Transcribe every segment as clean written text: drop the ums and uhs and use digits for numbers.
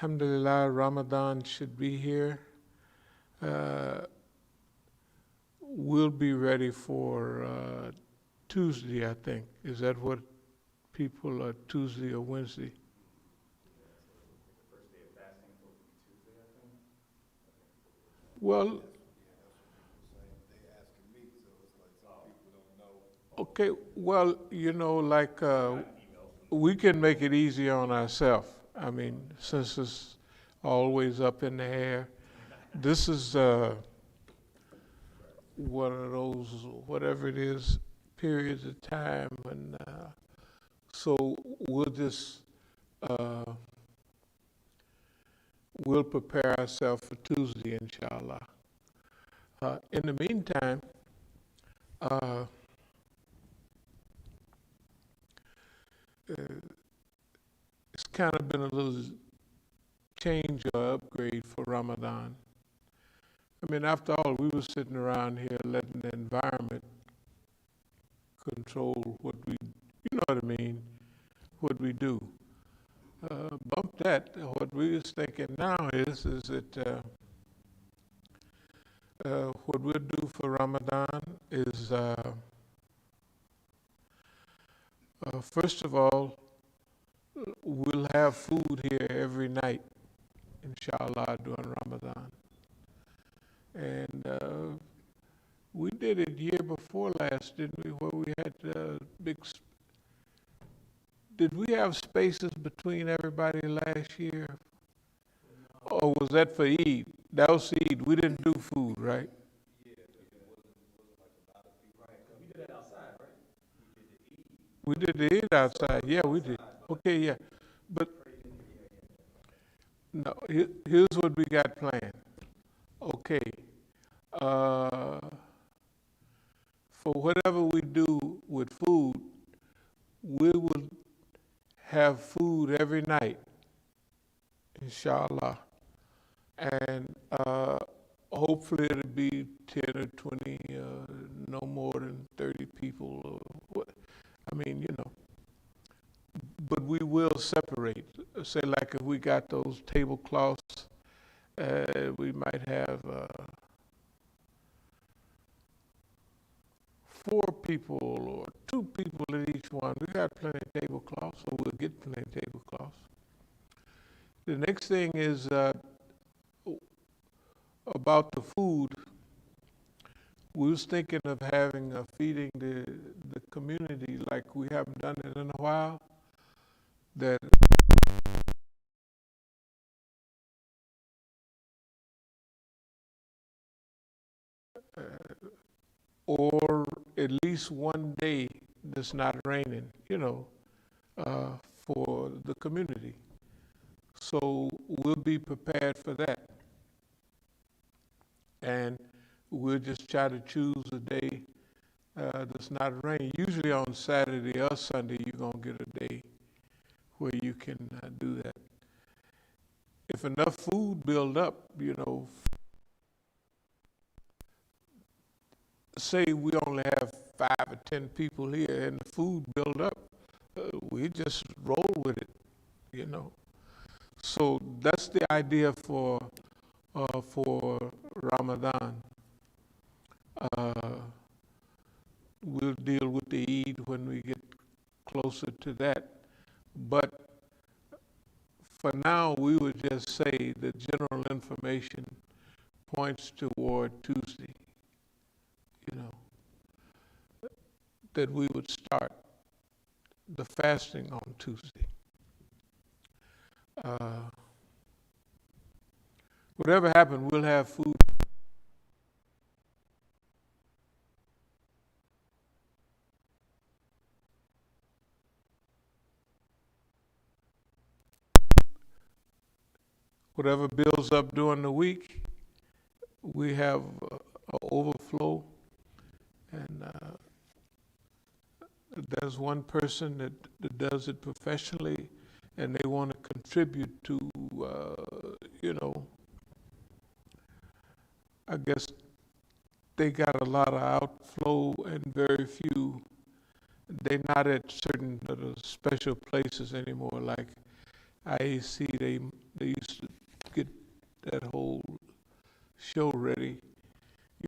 Alhamdulillah, Ramadan should be here. Uh, we'll be ready for Tuesday, I think. Is that what people are, Tuesday or Wednesday? Well, okay, well, we can make it easy on ourselves. I mean, since it's always up in the air, this is one of those, whatever it is, periods of time, and so we'll just uh, we'll prepare ourselves for Tuesday, inshallah. In the meantime, uh, it's kind of been a little change or upgrade for Ramadan. I mean, after all, we were sitting around here letting the environment control what we, you know what I mean, what we do. Bump that. What we was thinking now is that what we'll do for Ramadan is, first of all, we'll have food here every night, inshallah, during Ramadan. And we did it year before last, didn't we, where we had did we have spaces between everybody last year? Or was that for Eid? That was Eid. We didn't do food, right? We did the Eid outside. Yeah, we did. Okay, yeah. But no, here's what we got planned. Okay. Uh, for whatever we do with food, we will have food every night, inshallah. And hopefully it'll be 10 or 20, no more than 30 people. Or what, I mean, you know. But we will separate. Say, like if we got those tablecloths, we might have 4 people or 2 people at each one. We got plenty of tablecloths, so we'll get plenty of tablecloths. The next thing is about the food. We was thinking of having feeding the community like we haven't done it in a while. That or at least one day that's not raining, you know, for the community. So we'll be prepared for that. And we'll just try to choose a day that's not raining. Usually on Saturday or Sunday, you're going to get a day where you can do that. If enough food build up, you know, say we only have 5 or 10 people here and the food build up, we just roll with it, you know. So that's the idea for Ramadan. We'll deal with the Eid when we get closer to that. But for now, we would just say the general information points toward Tuesday, you know, that we would start the fasting on Tuesday. Whatever happened, we'll have food. Whatever builds up during the week, we have an overflow. And there's one person that does it professionally, and they want to contribute to, you know, I guess they got a lot of outflow and very few. They're not at certain special places anymore. Like IAC, they used to get that whole show ready,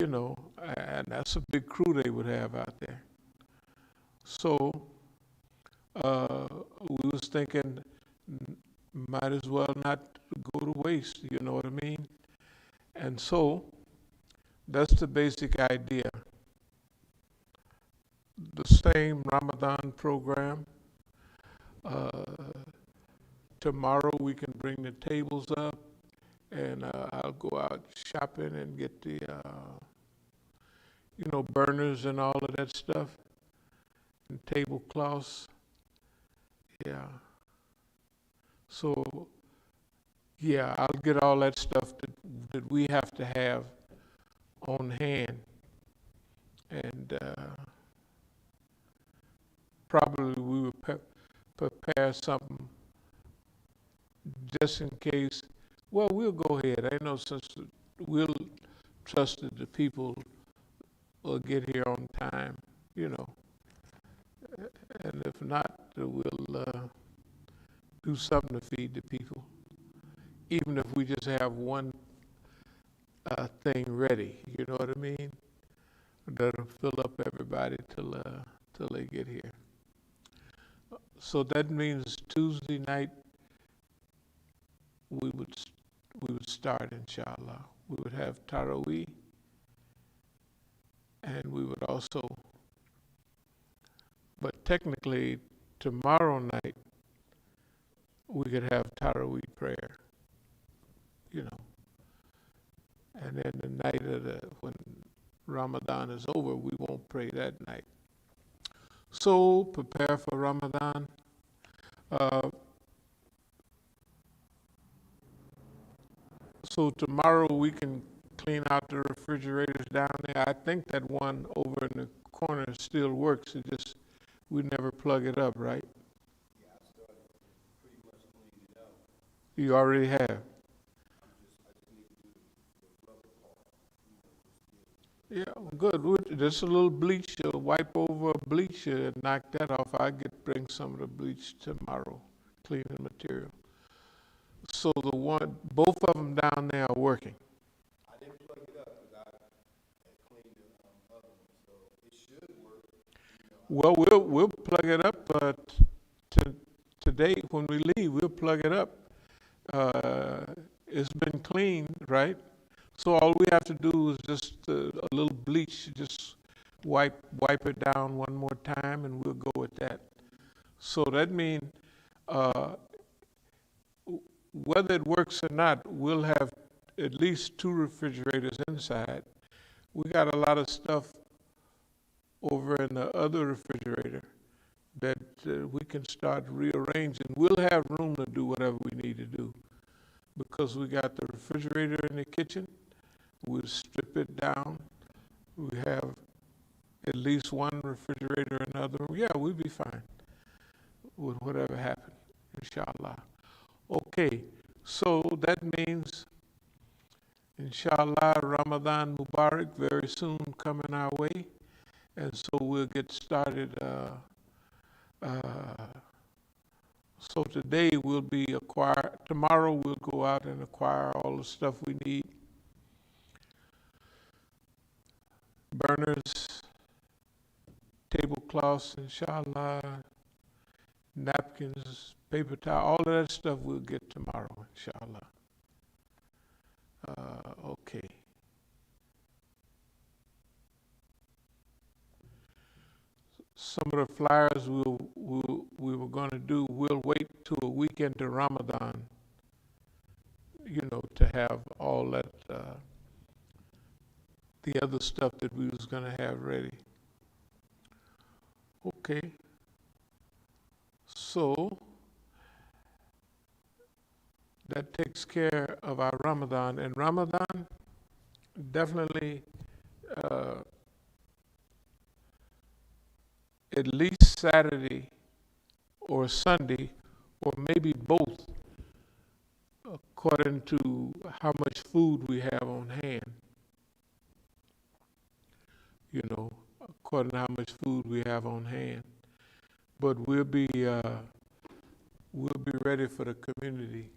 you know, and that's a big crew they would have out there. So we was thinking, might as well not go to waste, you know what I mean? And so that's the basic idea. The same Ramadan program. Uh, Tomorrow we can bring the tables up, and I'll go out shopping and get the, burners and all of that stuff, and tablecloths. Yeah. So, yeah, I'll get all that stuff that we have to have on hand, and probably we would prepare something just in case. Well, we'll go ahead. I know since we'll trust that the people will get here on time, you know. And if not, we'll do something to feed the people. Even if we just have one thing ready, you know what I mean? That'll fill up everybody till they get here. So that means Tuesday night we would start, inshallah. We would have Taraweeh, and we would also, but technically tomorrow night we could have Taraweeh prayer, you know. And then the night when Ramadan is over, we won't pray that night. So prepare for Ramadan. So tomorrow we can clean out the refrigerators down there. I think that one over in the corner still works. It just, we never plug it up, right? Yeah, I started pretty much cleaning it out. You already have. I just need to do the rubber part. Yeah, good. Just a little bleach, wipe over bleach and knock that off. Bring some of the bleach tomorrow, cleaning material. So both of them down there are working. I didn't plug it up because I had cleaned the other one, so it should work. Well, we'll plug it up today when we leave. We'll plug it up. It's been cleaned, right? So all we have to do is just a little bleach, just wipe it down one more time, and we'll go with that. So that means whether it works or not, we'll have at least 2 refrigerators inside. We got a lot of stuff over in the other refrigerator that we can start rearranging. We'll have room to do whatever we need to do because we got the refrigerator in the kitchen. We'll strip it down. We have at least 1 refrigerator in the other room. Yeah, we'll be fine with whatever happens, inshallah. Okay, so that means, inshallah, Ramadan Mubarak very soon coming our way. And so we'll get started. So today tomorrow we'll go out and acquire all the stuff we need. Burners, tablecloths, inshallah, napkins, paper towel, all of that stuff we'll get tomorrow, inshallah. Okay. Some of the flyers we were going to do, we'll wait till a week into Ramadan, to have all that, the other stuff that we was going to have ready. Okay. So that takes care of our Ramadan. And Ramadan definitely at least Saturday or Sunday, or maybe both, according to how much food we have on hand. According to how much food we have on hand. But we'll be ready for the community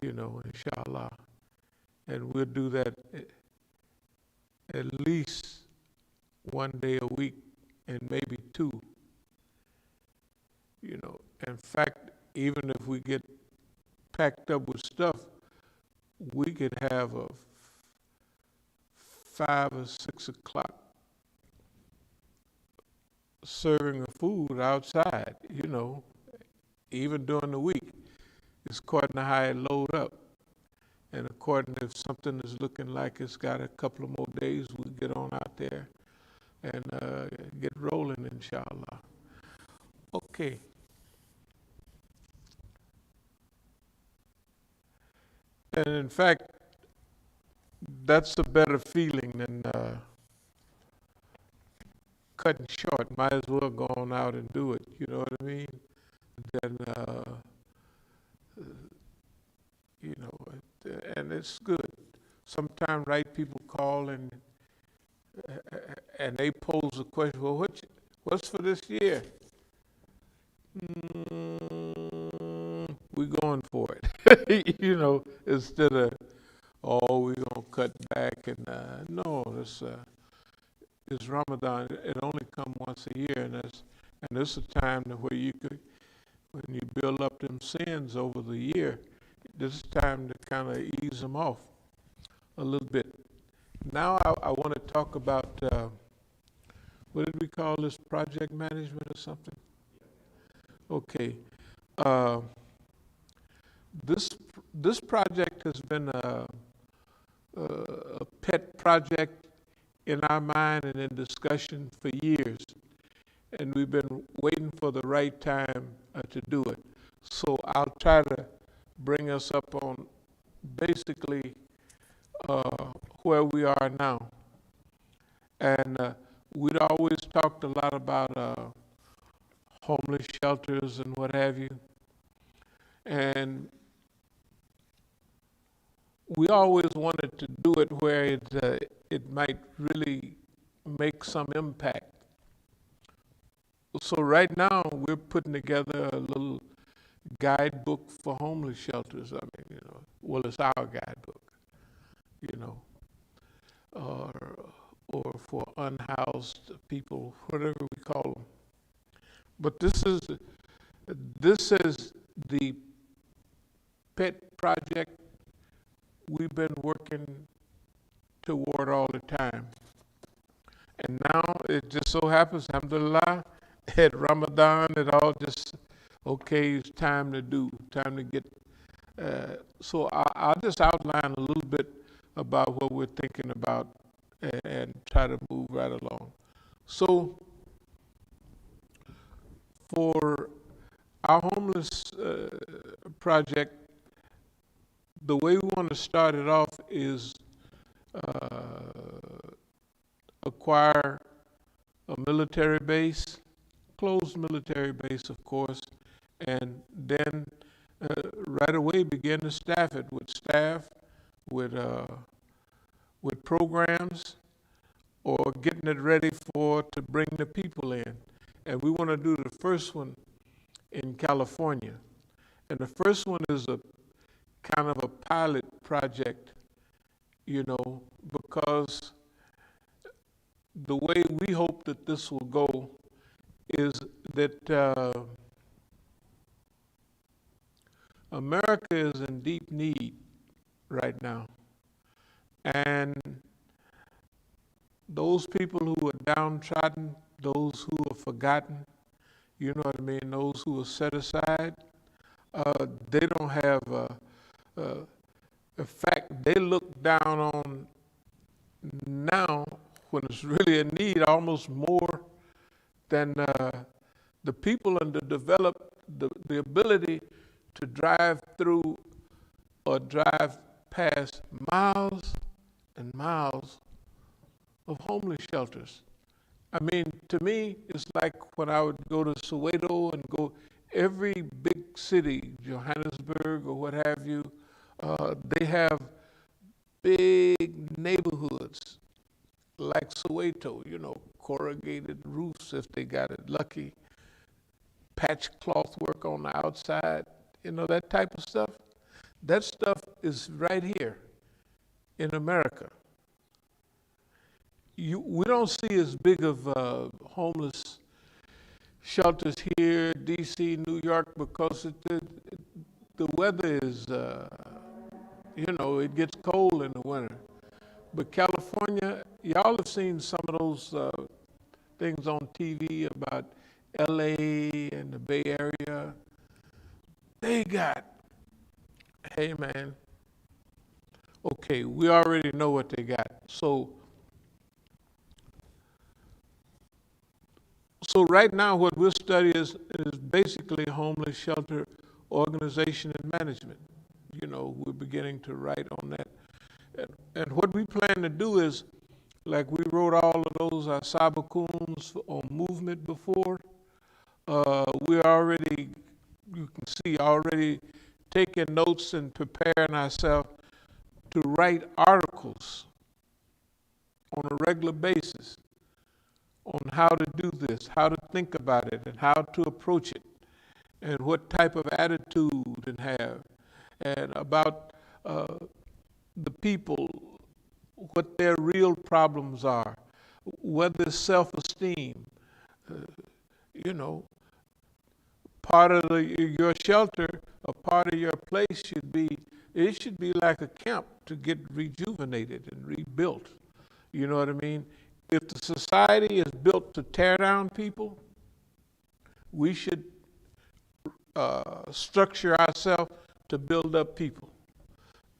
inshallah. And we'll do that at least one day a week and maybe two. In fact, even if we get packed up with stuff, we could have a 5 or 6 o'clock serving of food outside, even during the week. It's according to how it load up. And according to if something is looking like it's got a couple of more days, we get on out there and get rolling, inshallah. Okay. And in fact, that's a better feeling than cutting short. Might as well go on out and do it, you know what I mean? Then, and it's good. Sometimes right people call and they pose a question, well, what's for this year? We're going for it, instead of, we're going to cut back. And no, it's Ramadan. It only comes once a year, and this is a time where you could, when you build up them sins over the year, this is time to kind of ease them off a little bit. Now I want to talk about, what did we call this, project management or something? Okay. This project has been a pet project in our mind and in discussion for years, and we've been waiting for the right time to do it. So I'll try to bring us up on basically where we are now. And we'd always talked a lot about homeless shelters and what have you. And we always wanted to do it where it might really make some impact. So right now we're putting together a little guidebook for homeless shelters. I mean, well, it's our guidebook, or for unhoused people, whatever we call them. But this is the pet project we've been working toward all the time. And now it just so happens, alhamdulillah, at Ramadan, it all just, okay, it's time to get. So I'll just outline a little bit about what we're thinking about and try to move right along. So for our homeless project, the way we want to start it off is acquire a military base, closed military base, of course, and then right away begin to staff it with staff, with programs, or getting it ready to bring the people in. And we want to do the first one in California. And the first one is a kind of a pilot project, because the way we hope that this will go is that America is in deep need right now. And those people who are downtrodden, those who are forgotten, you know what I mean, those who are set aside, they don't have, in fact, they look down on now when it's really a need almost more than the people underdeveloped, the ability to drive through or drive past miles and miles of homeless shelters. I mean, to me, it's like when I would go to Soweto and go every big city, Johannesburg or what have you, they have big neighborhoods like Soweto, corrugated roofs if they got it lucky, patch cloth work on the outside, that type of stuff. That stuff is right here in America. We don't see as big of homeless shelters here, D.C., New York, because the weather is, it gets cold in the winter. But California, y'all have seen some of those things on TV about L.A. and the Bay Area. They got, hey man, okay, we already know what they got. So right now what we'll study is basically homeless shelter organization and management. We're beginning to write on that. And what we plan to do is, like we wrote all of those As-Sabiquns on movement before, we're already, you can see, already taking notes and preparing ourselves to write articles on a regular basis on how to do this, how to think about it, and how to approach it, and what type of attitude and have, and about the people, what their real problems are, whether it's self-esteem, part of your shelter, a part of your place should be like a camp to get rejuvenated and rebuilt. You know what I mean? If the society is built to tear down people, we should structure ourselves to build up people.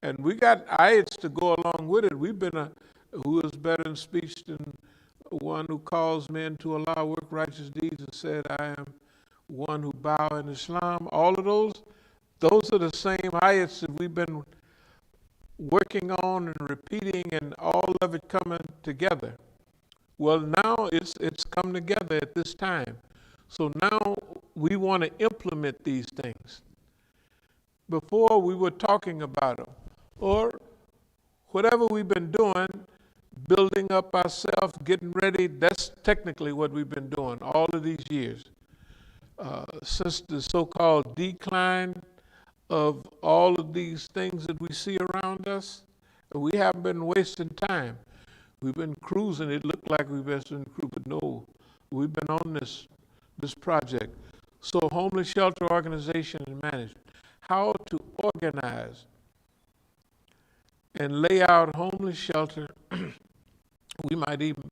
And we got ayats to go along with it. We've been who is better in speech than one who calls men to Allah work righteous deeds and said, I am one who bow in Islam. All of those are the same ayats that we've been working on and repeating, and all of it coming together. Well, now it's come together at this time. So now we want to implement these things. Before we were talking about them, or whatever we've been doing, building up ourselves, getting ready, that's technically what we've been doing all of these years. Since the so-called decline of all of these things that we see around us, we haven't been wasting time. We've been cruising. It looked like we've been cruising, but no, we've been on this project. So homeless shelter organization and management, how to organize and lay out homeless shelter. We might even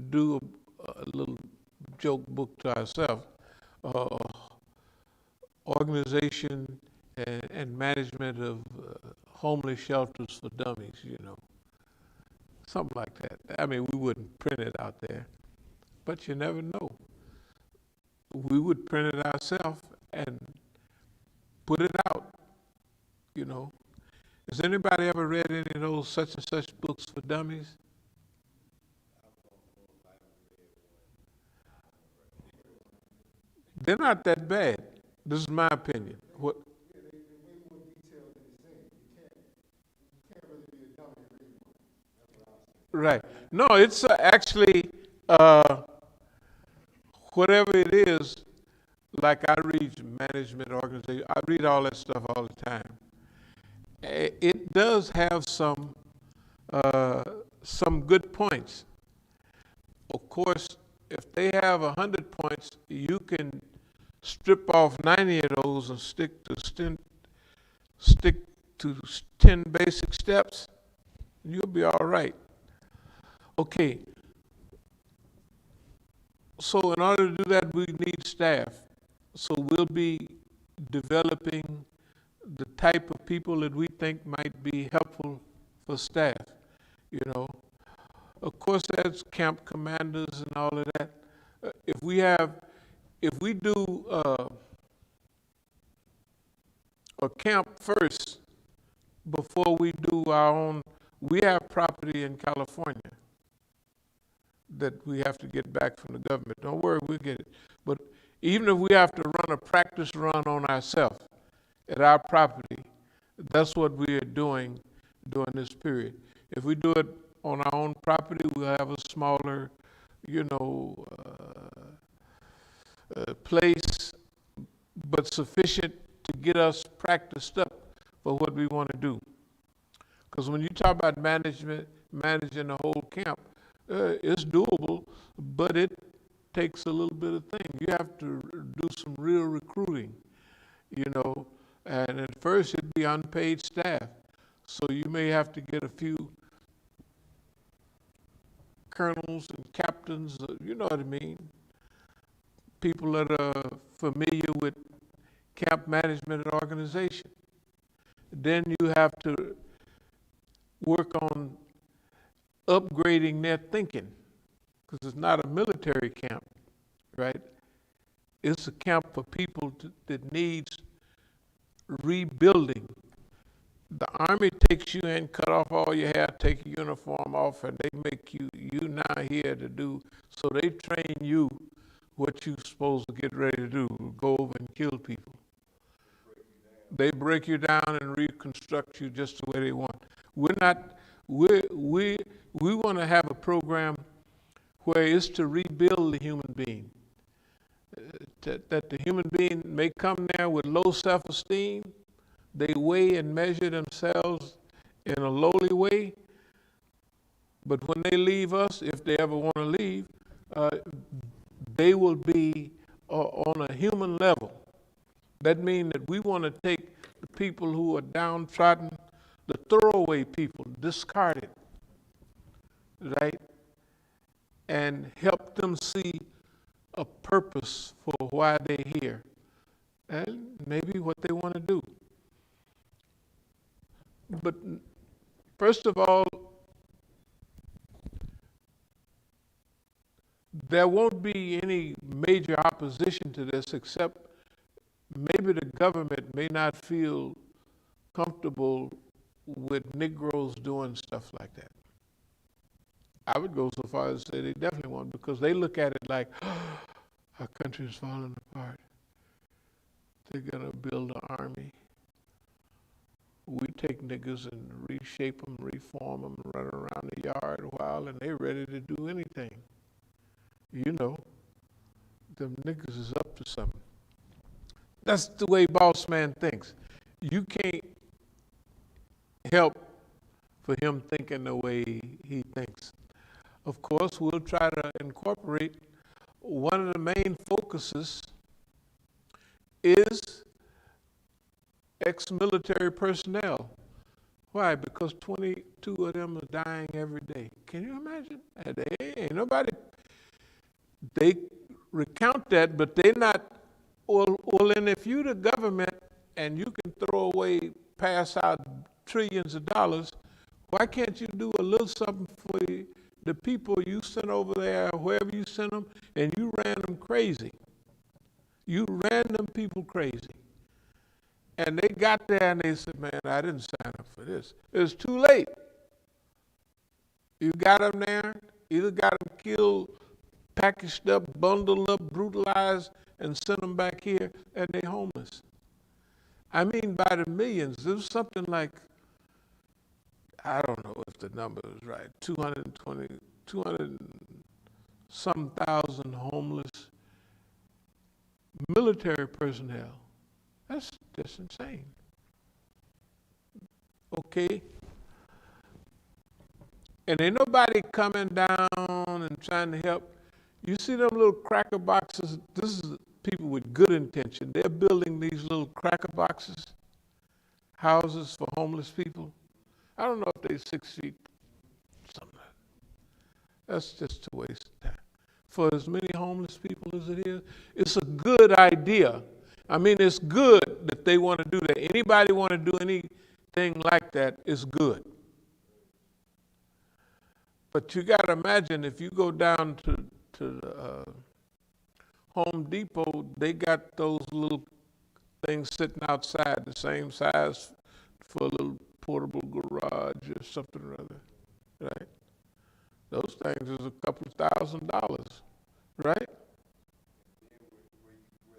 do a little joke book to ourselves, organization and management of homeless shelters for dummies, something like that. I mean, we wouldn't print it out there, but you never know. We would print it ourselves and put it out, Has anybody ever read any of those such and such books for dummies? They're not that bad. This is my opinion. What? Yeah, they're way more detailed than you think. You can't really be a dummy and read one. That's what I was saying. Right. No, it's actually whatever it is. Like I read management organization. I read all that stuff all the time. It does have some good points. Of course, if they have 100 points, you can strip off 90 of those and stick to 10 basic steps. You'll be all right. Okay. So in order to do that, we need staff. So we'll be developing the type of people that we think might be helpful for staff, Of course, there's camp commanders and all of that. If we do a camp first before we do our own, we have property in California that we have to get back from the government. Don't worry, we'll get it. But even if we have to run a practice run on ourselves at our property, that's what we are doing during this period. If we do it on our own property, we'll have a smaller, place, but sufficient to get us practiced up. for what we want to do. Because when you talk about managing the whole camp, it's doable, but it takes a little bit of thing. You have to do some real recruiting, you know, and at first it'd be unpaid staff. So you may have to get a few colonels and captains, you know what I mean, people that are familiar with camp management and organization. Then you have to work on upgrading their thinking, because it's not a military camp, right? It's a camp for people that needs rebuilding. The Army takes you in, cut off all your hair, take your uniform off, and they make you now here to do, so they train you what you're supposed to get ready to do, go over and kill people. They break you down and reconstruct you just the way they want. We want to have a program where it's to rebuild the human being. That the human being may come there with low self-esteem, they weigh and measure themselves in a lowly way, but when they leave us, if they ever want to leave, they will be on a human level. That means that we want to take the people who are downtrodden, the throwaway people, discarded, right? And help them see a purpose for why they're here and maybe what they want to do. But first of all, there won't be any major opposition to this, except maybe the government may not feel comfortable with Negroes doing stuff like that. I would go so far as to say they definitely won't, because they look at it like, oh, our country is falling apart. They're gonna build an army. We take niggas and reshape them, reform them, run around the yard a while, and they're ready to do anything. You know, them niggas is up to something. That's the way boss man thinks. You can't help for him thinking the way he thinks. Of course, we'll try to incorporate one of the main focuses is ex-military personnel. Why? Because 22 of them are dying every day. Can you imagine? Ain't nobody, they recount that, but they're not, well, and if you the government and you can throw away, pass out trillions of dollars, why can't you do a little something for the people you sent over there, wherever you sent them, and you ran them crazy? You ran them people crazy. And they got there and they said, man, I didn't sign up for this. It was too late. You got them there, either got them killed, packaged up, bundled up, brutalized, and sent them back here, and they homeless. I mean, by the millions. There was something like, I don't know if the number is right, 200 some thousand homeless military personnel. That's just insane. Okay? And ain't nobody coming down and trying to help. You see them little cracker boxes? This is people with good intention. They're building these little cracker boxes, houses for homeless people. I don't know if they're 6 feet, something like that. That's just a waste of time. For as many homeless people as it is, it's a good idea. I mean, it's good that they want to do that. Anybody want to do anything like that is good. But you got to imagine if you go down to the Home Depot, they got those little things sitting outside, the same size for a little portable garage or something or other, right? Those things is a couple of $1,000, right? Where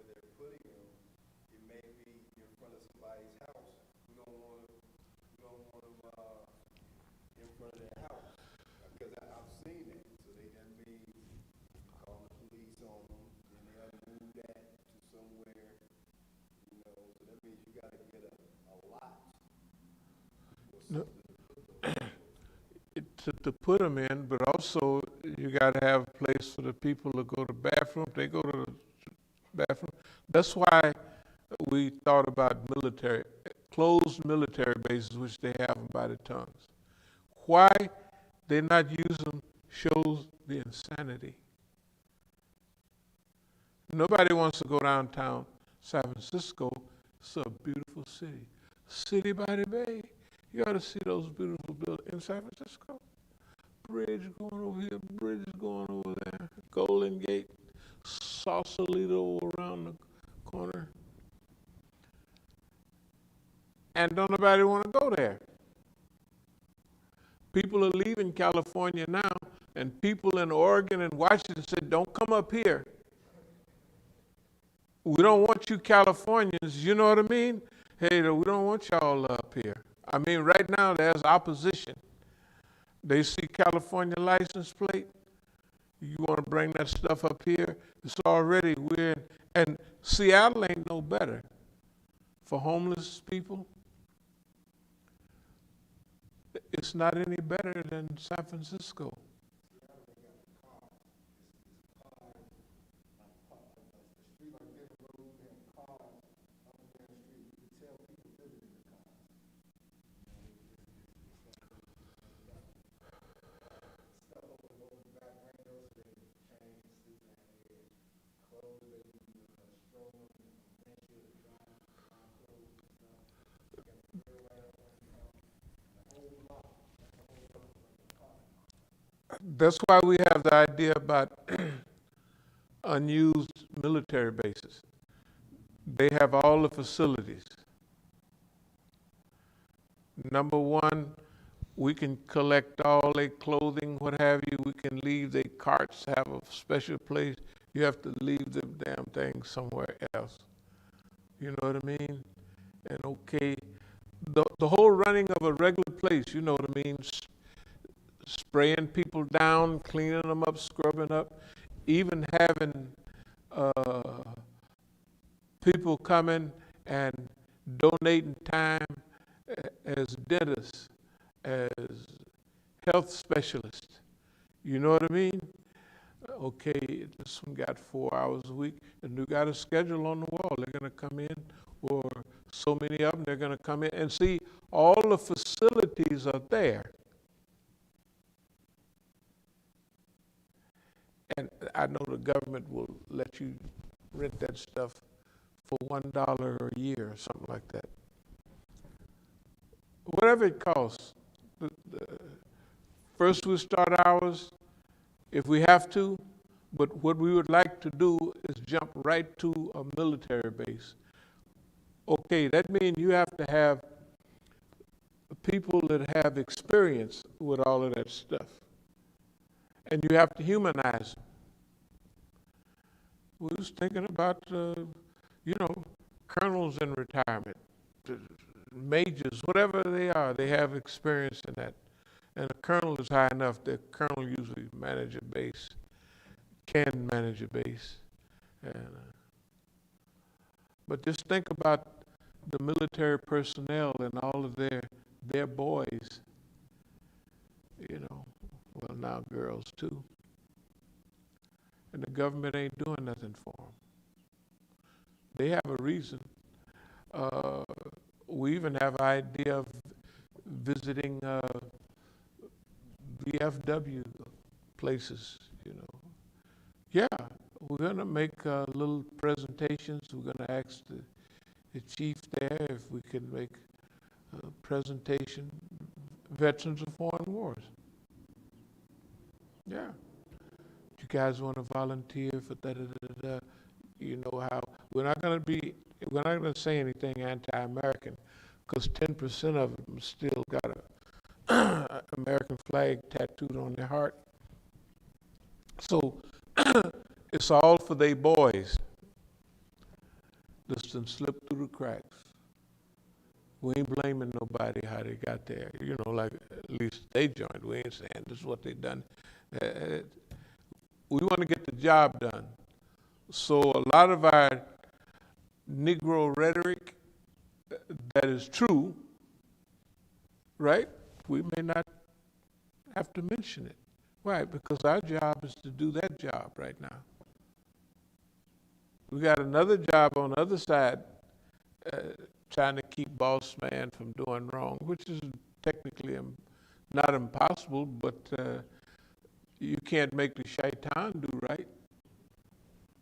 they're putting them, it may be in front of somebody's house. We don't want them in front of their house, because I've seen it. So that means calling the police on them, and they ought to move that to somewhere, you know. So that means you got to get a lot to put them in, but also you got to have a place for the people to go to the bathroom. They go to the bathroom. That's why we thought about closed military bases, which they have them by the tons. Why they not use them shows the insanity. Nobody wants to go downtown San Francisco. It's a beautiful city. City by the bay. You ought to see those beautiful buildings in San Francisco. Bridge going over here, bridge going over there. Golden Gate, Sausalito around the corner. And don't nobody want to go there. People are leaving California now, and people in Oregon and Washington said, don't come up here. We don't want you Californians, you know what I mean? Hey, we don't want y'all up here. I mean, right now there's opposition. They see California license plate. You want to bring that stuff up here? It's already weird. And Seattle ain't no better for homeless people. It's not any better than San Francisco. That's why we have the idea about unused military bases. They have all the facilities. Number one, we can collect all their clothing, what have you. We can leave their carts, have a special place. You have to leave the damn thing somewhere else. You know what I mean? And okay, the whole running of a regular place, you know what I mean? Spraying people down, cleaning them up, scrubbing up, even having people coming and donating time as dentists, as health specialists. You know what I mean? Okay, this one got 4 hours a week, and you got a schedule on the wall. They're going to come in, or so many of them, they're going to come in. And see, all the facilities are there. And I know the government will let you rent that stuff for $1 a year or something like that. Whatever it costs. First we start ours if we have to, but what we would like to do is jump right to a military base. Okay, that means you have to have people that have experience with all of that stuff. And you have to humanize them. We was thinking about, colonels in retirement, majors, whatever they are, they have experience in that. And a colonel is high enough that colonel usually manage a base, can manage a base. And, but just think about the military personnel and all of their boys, well, now girls too. And the government ain't doing nothing for them. They have a reason. We even have an idea of visiting VFW places, Yeah, we're going to make little presentations. We're going to ask the chief there if we can make a presentation, Veterans of Foreign Wars. Yeah. You guys want to volunteer for da-da-da-da-da? You know how, we're not going to say anything anti-American, because 10% of them still got a American flag tattooed on their heart. So it's all for they boys. Just done slipped through the cracks. We ain't blaming nobody how they got there. Like at least they joined. We ain't saying this is what they done. We want to get the job done. So a lot of our Negro rhetoric that is true right? We may not have to mention it. Right, because our job is to do that job right now. We got another job on the other side, uh, trying to keep boss man from doing wrong, which is technically not impossible, but you can't make the shaitan do right.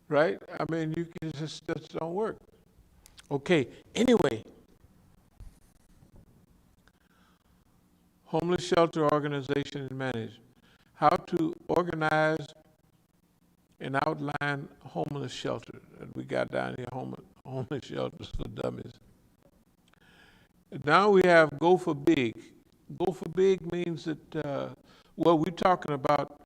Right? I mean, you can just don't work. Okay, anyway, homeless shelter organization and management. How to organize and outline homeless shelter. And we got down here homeless shelters for dummies. Now we have go for big. Go for big means that, well, we're talking about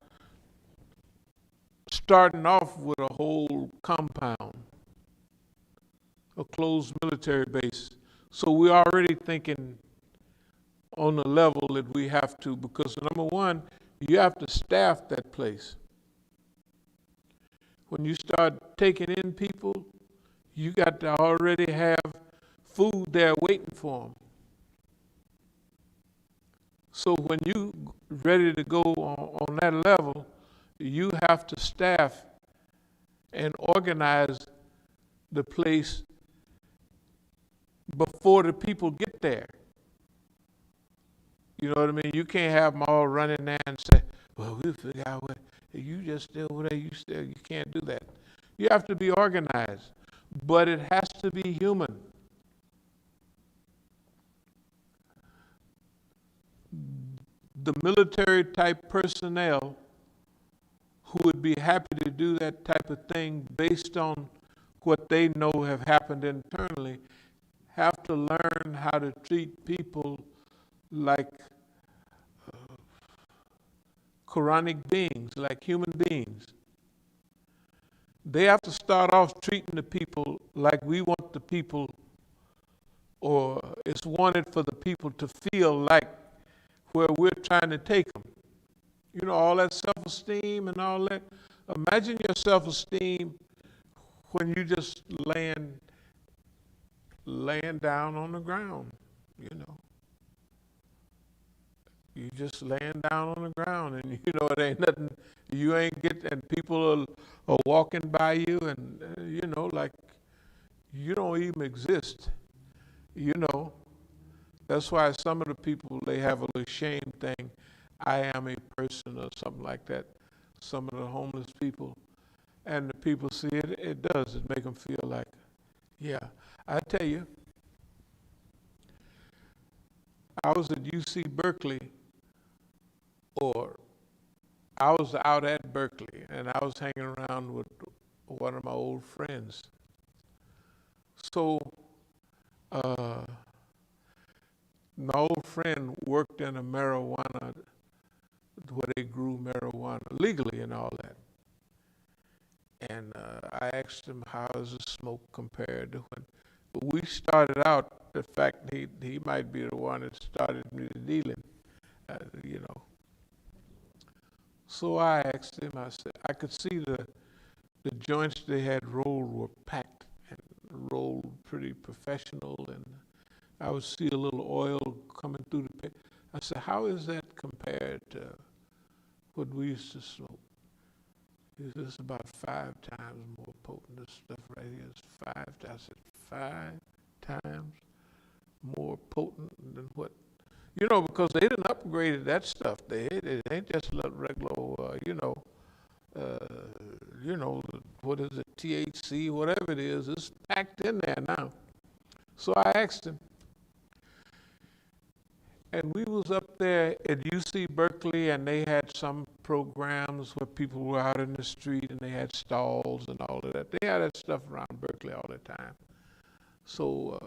starting off with a whole compound, a closed military base. So we're already thinking on the level that we have to, because number one, you have to staff that place. When you start taking in people, you got to already have food there waiting for them. So when you ready to go on that level, you have to staff and organize the place before the people get there. You know what I mean? You can't have them all running there and say, well, we'll figure out what, you just stay over there, you can't do that. You have to be organized, but it has to be human. The military type personnel who would be happy to do that type of thing based on what they know have happened internally have to learn how to treat people like Quranic beings, like human beings. They have to start off treating the people like we want the people, or it's wanted for the people to feel like where we're trying to take them. You know, all that self-esteem and all that. Imagine your self-esteem when you just laying down on the ground, you know. You just laying down on the ground, and you know it ain't nothing. You ain't and people are walking by you, and you know, like you don't even exist. You know, that's why some of the people, they have a little shame thing. I am a person or something like that. Some of the homeless people, and the people see it. It does. It make them feel like, yeah. I tell you, I was at UC Berkeley. Or I was out at Berkeley, and I was hanging around with one of my old friends. So my old friend worked in a marijuana, where they grew marijuana legally and all that. And I asked him, how is the smoke compared to when? But we started out, the fact he might be the one that started me dealing, you know. So I asked him, I said, I could see the joints they had rolled were packed and rolled pretty professional, and I would see a little oil coming through the pit. I said, how is that compared to what we used to smoke? He said, it's about 5 times more potent. This stuff right here is 5 times. I said, 5 times more potent than what? You know, because they didn't upgraded that stuff. It ain't just regular, you know, what is it, THC, whatever it is, it's packed in there now. So I asked him, and we was up there at UC Berkeley, and they had some programs where people were out in the street, and they had stalls and all of that. They had that stuff around Berkeley all the time. So,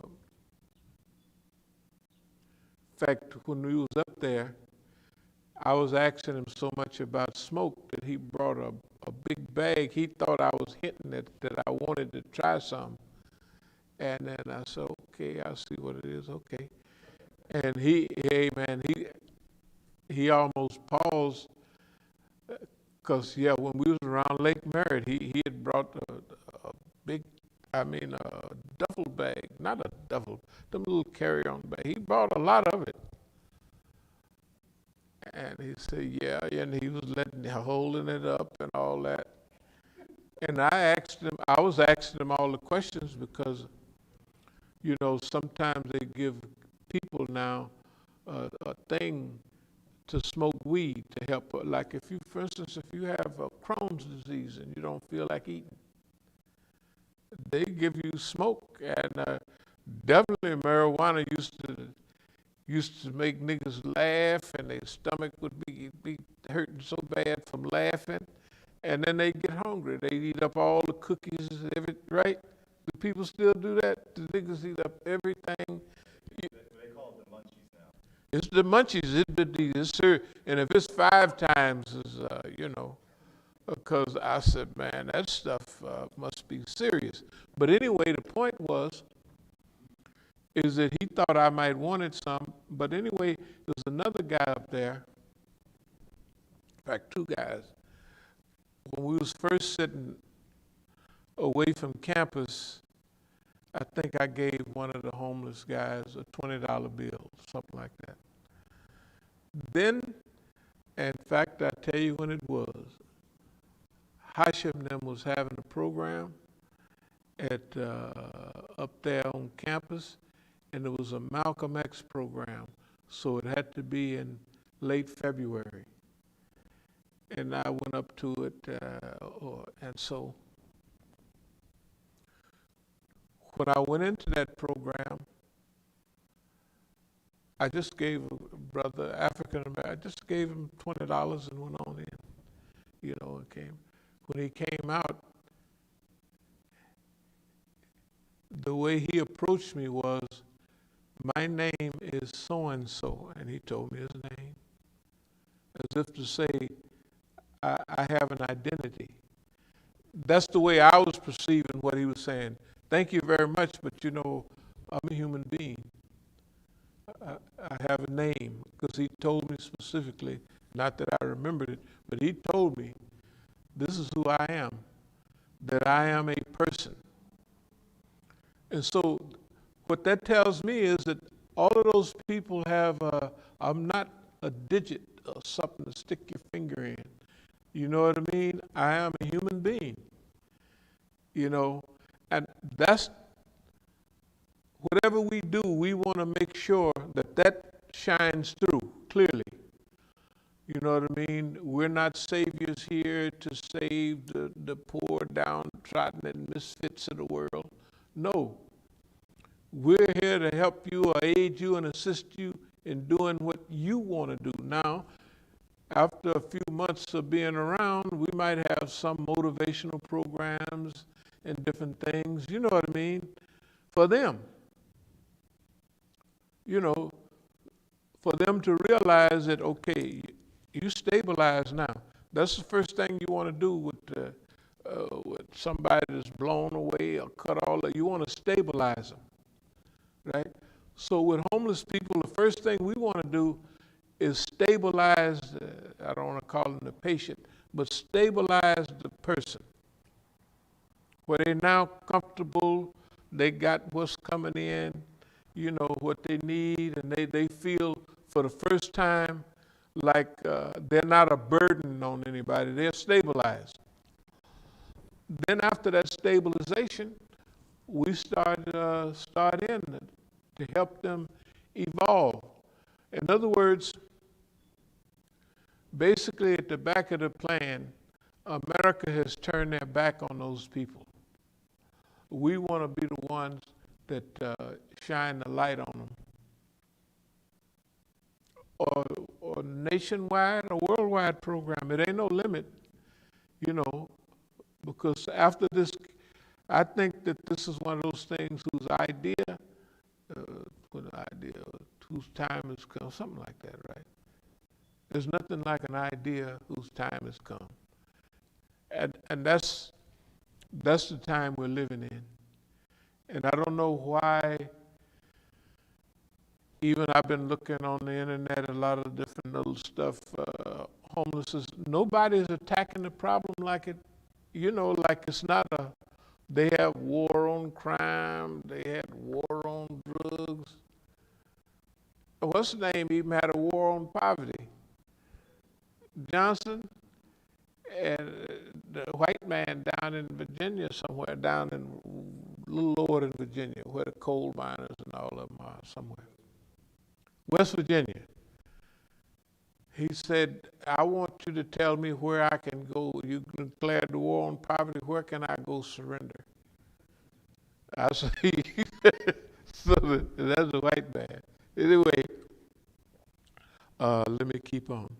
in fact, when we was up there, I was asking him so much about smoke that he brought a big bag. He thought I was hinting that I wanted to try some. And then I said, okay, I'll see what it is, okay. And he almost paused, because, yeah, when we was around Lake Merritt, he had brought a big, a duffel bag, not a duffel, them little carry-on bag. He brought a lot of it. And he said, yeah, and he was holding it up and all that. And I was asking him all the questions because, you know, sometimes they give people now a thing to smoke weed to help. Like if you, for instance, if you have Crohn's disease and you don't feel like eating, they give you smoke. And definitely marijuana used to make niggas laugh, and their stomach would be hurting so bad from laughing, and then they get hungry. They eat up all the cookies, right? Do people still do that? The niggas eat up everything. They call it the munchies now. It's the munchies. It's sir. And if it's 5 times, is you know, because I said, man, that stuff must be serious. But anyway, the point is that he thought I might wanted some. But anyway, there's another guy up there. In fact, 2 guys. When we was first sitting away from campus, I think I gave one of the homeless guys a $20 bill, something like that. Then, in fact, I tell you when it was. Hashim and them was having a program at up there on campus, and it was a Malcolm X program, so it had to be in late February. And I went up to it, and so when I went into that program, I just gave a brother, African American, I just gave him $20 and went on in, you know, and came. When he came out, the way he approached me was, my name is so-and-so, and he told me his name, as if to say, I have an identity. That's the way I was perceiving what he was saying. Thank you very much, but you know, I'm a human being. I have a name, because he told me specifically, not that I remembered it, but he told me, this is who I am, that I am a person. And so what that tells me is that all of those people have, I'm not a digit or something to stick your finger in. You know what I mean? I am a human being, you know, and that's, whatever we do, we want to make sure that that shines through clearly. You know what I mean? We're not saviors here to save the poor, downtrodden, and misfits of the world. No. We're here to help you or aid you and assist you in doing what you want to do. Now, after a few months of being around, we might have some motivational programs and different things, you know what I mean, for them. You know, for them to realize that, okay, you stabilize now. That's the first thing you want to do with somebody that's blown away or cut all that. You want to stabilize them, right? So with homeless people, the first thing we want to do is stabilize, I don't want to call them the patient, but stabilize the person. Where they're now comfortable, they got what's coming in, you know, what they need, and they feel for the first time like they're not a burden on anybody, they're stabilized. Then after that stabilization, we start in to help them evolve. In other words, basically at the back of the plan, America has turned their back on those people. We want to be the ones that shine the light on them. Or nationwide or worldwide program. It ain't no limit, you know, because after this, I think that this is one of those things whose time has come, something like that, right? There's nothing like an idea whose time has come. And that's the time we're living in. And I don't know why, even I've been looking on the internet, a lot of different little stuff, homelessness, nobody's attacking the problem like it, you know, like it's not they have war on crime, they had war on drugs. What's the name even had a war on poverty? Johnson and the white man down in Virginia somewhere, down in a little lower than Virginia, where the coal miners and all of them are somewhere. West Virginia. He said, I want you to tell me where I can go. You declared the war on poverty. Where can I go surrender? I said, so that's a white man. Anyway, let me keep on.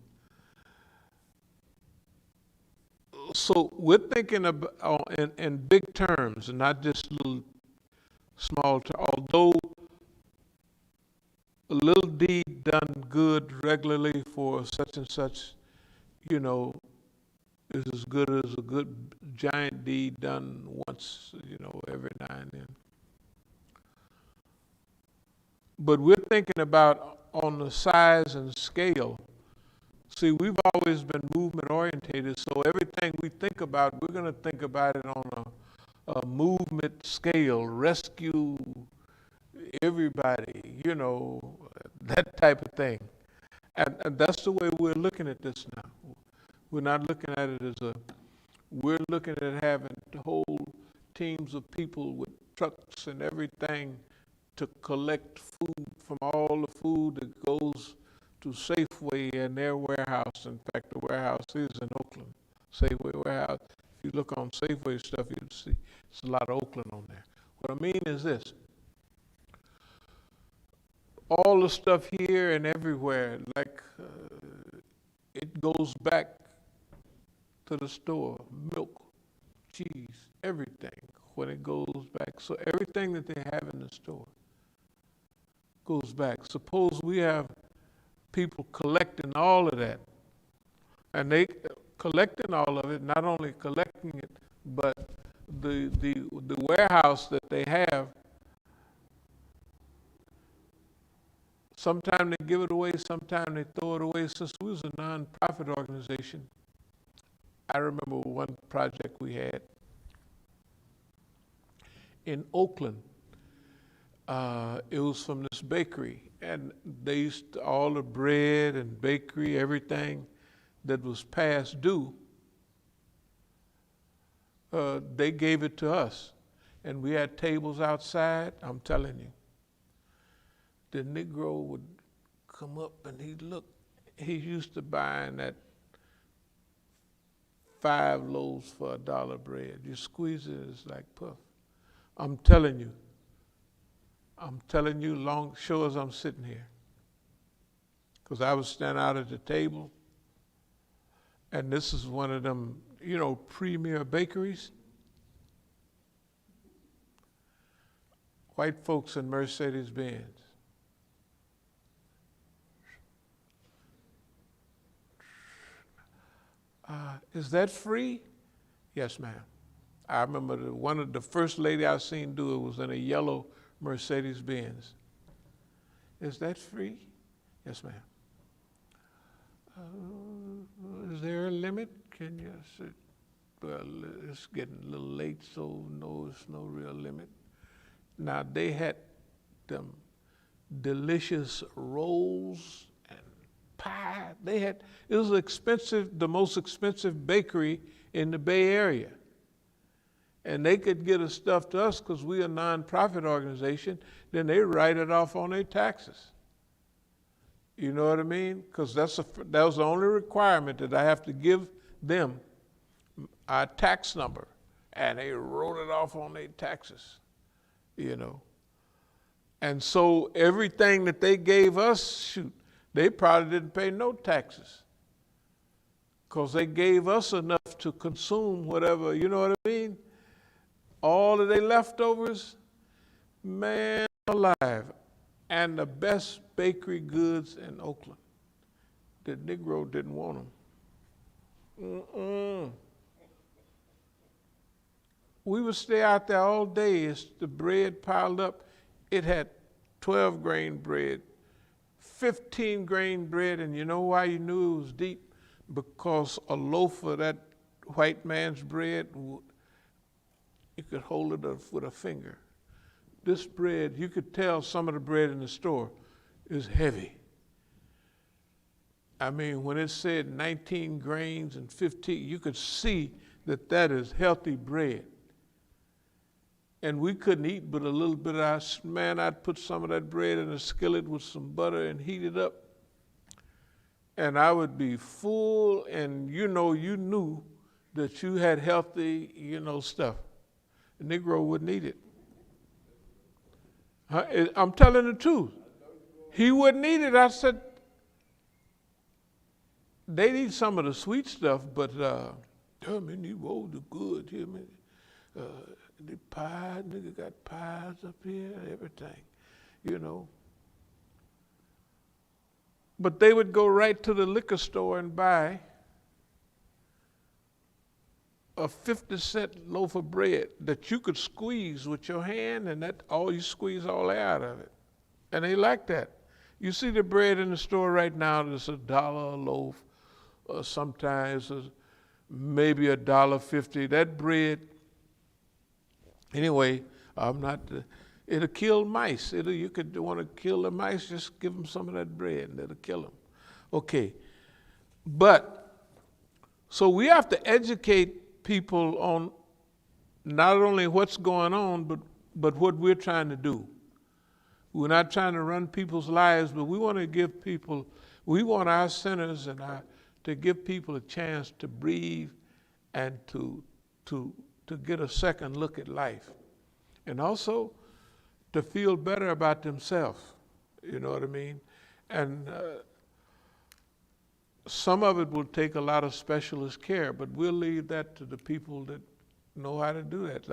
So we're thinking about in big terms, and not just little small terms. Although a little deed done good regularly for such and such, you know, is as good as a good giant deed done once, you know, every now and then. But we're thinking about on the size and scale. See, we've always been movement orientated, so everything we think about, we're going to think about it on a movement scale, rescue everybody, you know, that type of thing. And that's the way we're looking at this now. We're not looking at it as we're looking at having whole teams of people with trucks and everything to collect food from all the food that goes to Safeway and their warehouse. In fact, the warehouse is in Oakland, Safeway warehouse. If you look on Safeway stuff, you'll see it's a lot of Oakland on there. What I mean is this. All the stuff here and everywhere, like it goes back to the store, milk, cheese, everything, when it goes back. So everything that they have in the store goes back. Suppose we have people collecting all of that, and they collecting all of it, not only collecting it, but the warehouse that they have, sometimes they give it away, sometimes they throw it away. Since we was a non-profit organization, I remember one project we had in Oakland. It was from this bakery, and they used to, all the bread and bakery, everything that was past due, they gave it to us. And we had tables outside. I'm telling you, the Negro would come up and he'd look. He used to buying that 5 loaves for $1 bread. You squeeze it, it's like puff. I'm telling you, long, sure as I'm sitting here. Because I was standing out at the table, and this is one of them, you know, premier bakeries. White folks in Mercedes-Benz. Is that free? Yes, ma'am. I remember one of the first lady I seen do it was in a yellow Mercedes-Benz. Is that free? Yes, ma'am. Is there a limit? Can you say, well, it's getting a little late, so no, it's no real limit. Now, they had them delicious rolls and pie. It was expensive, the most expensive bakery in the Bay Area. And they could get us stuff to us because we're a nonprofit organization, then they write it off on their taxes. You know what I mean? Because that was the only requirement, that I have to give them our tax number, and they wrote it off on their taxes, you know. And so everything that they gave us, shoot, they probably didn't pay no taxes, because they gave us enough to consume whatever, you know what I mean? All of their leftovers, man alive, and the best bakery goods in Oakland. The Negro didn't want them. We would stay out there all day as the bread piled up. It had 12 grain bread, 15 grain bread, and you know why you knew it was deep? Because a loaf of that white man's bread, you could hold it up with a finger. This bread, you could tell some of the bread in the store is heavy. I mean, when it said 19 grains and 15, you could see that that is healthy bread. And we couldn't eat but a little bit of our, man, I'd put some of that bread in a skillet with some butter and heat it up. And I would be full, and you knew that you had healthy, stuff. A Negro wouldn't eat it. I'm telling the truth. He wouldn't eat it. I said, they'd eat some of the sweet stuff, but man, you roll the good here, man. The pie, nigga got pies up here, everything, But they would go right to the liquor store and buy a 50-cent loaf of bread that you could squeeze with your hand, and you squeeze all the air out of it. And they like that. You see the bread in the store right now, it's $1 a loaf, or sometimes maybe $1.50. That bread, anyway, it'll kill mice. You could want to kill the mice, just give them some of that bread and it'll kill them. Okay. So we have to educate people on not only what's going on, but what we're trying to do. We're not trying to run people's lives, but we want our centers to give people a chance to breathe and to get a second look at life. And also to feel better about themselves, you know what I mean? And some of it will take a lot of specialist care, but we'll leave that to the people that know how to do that,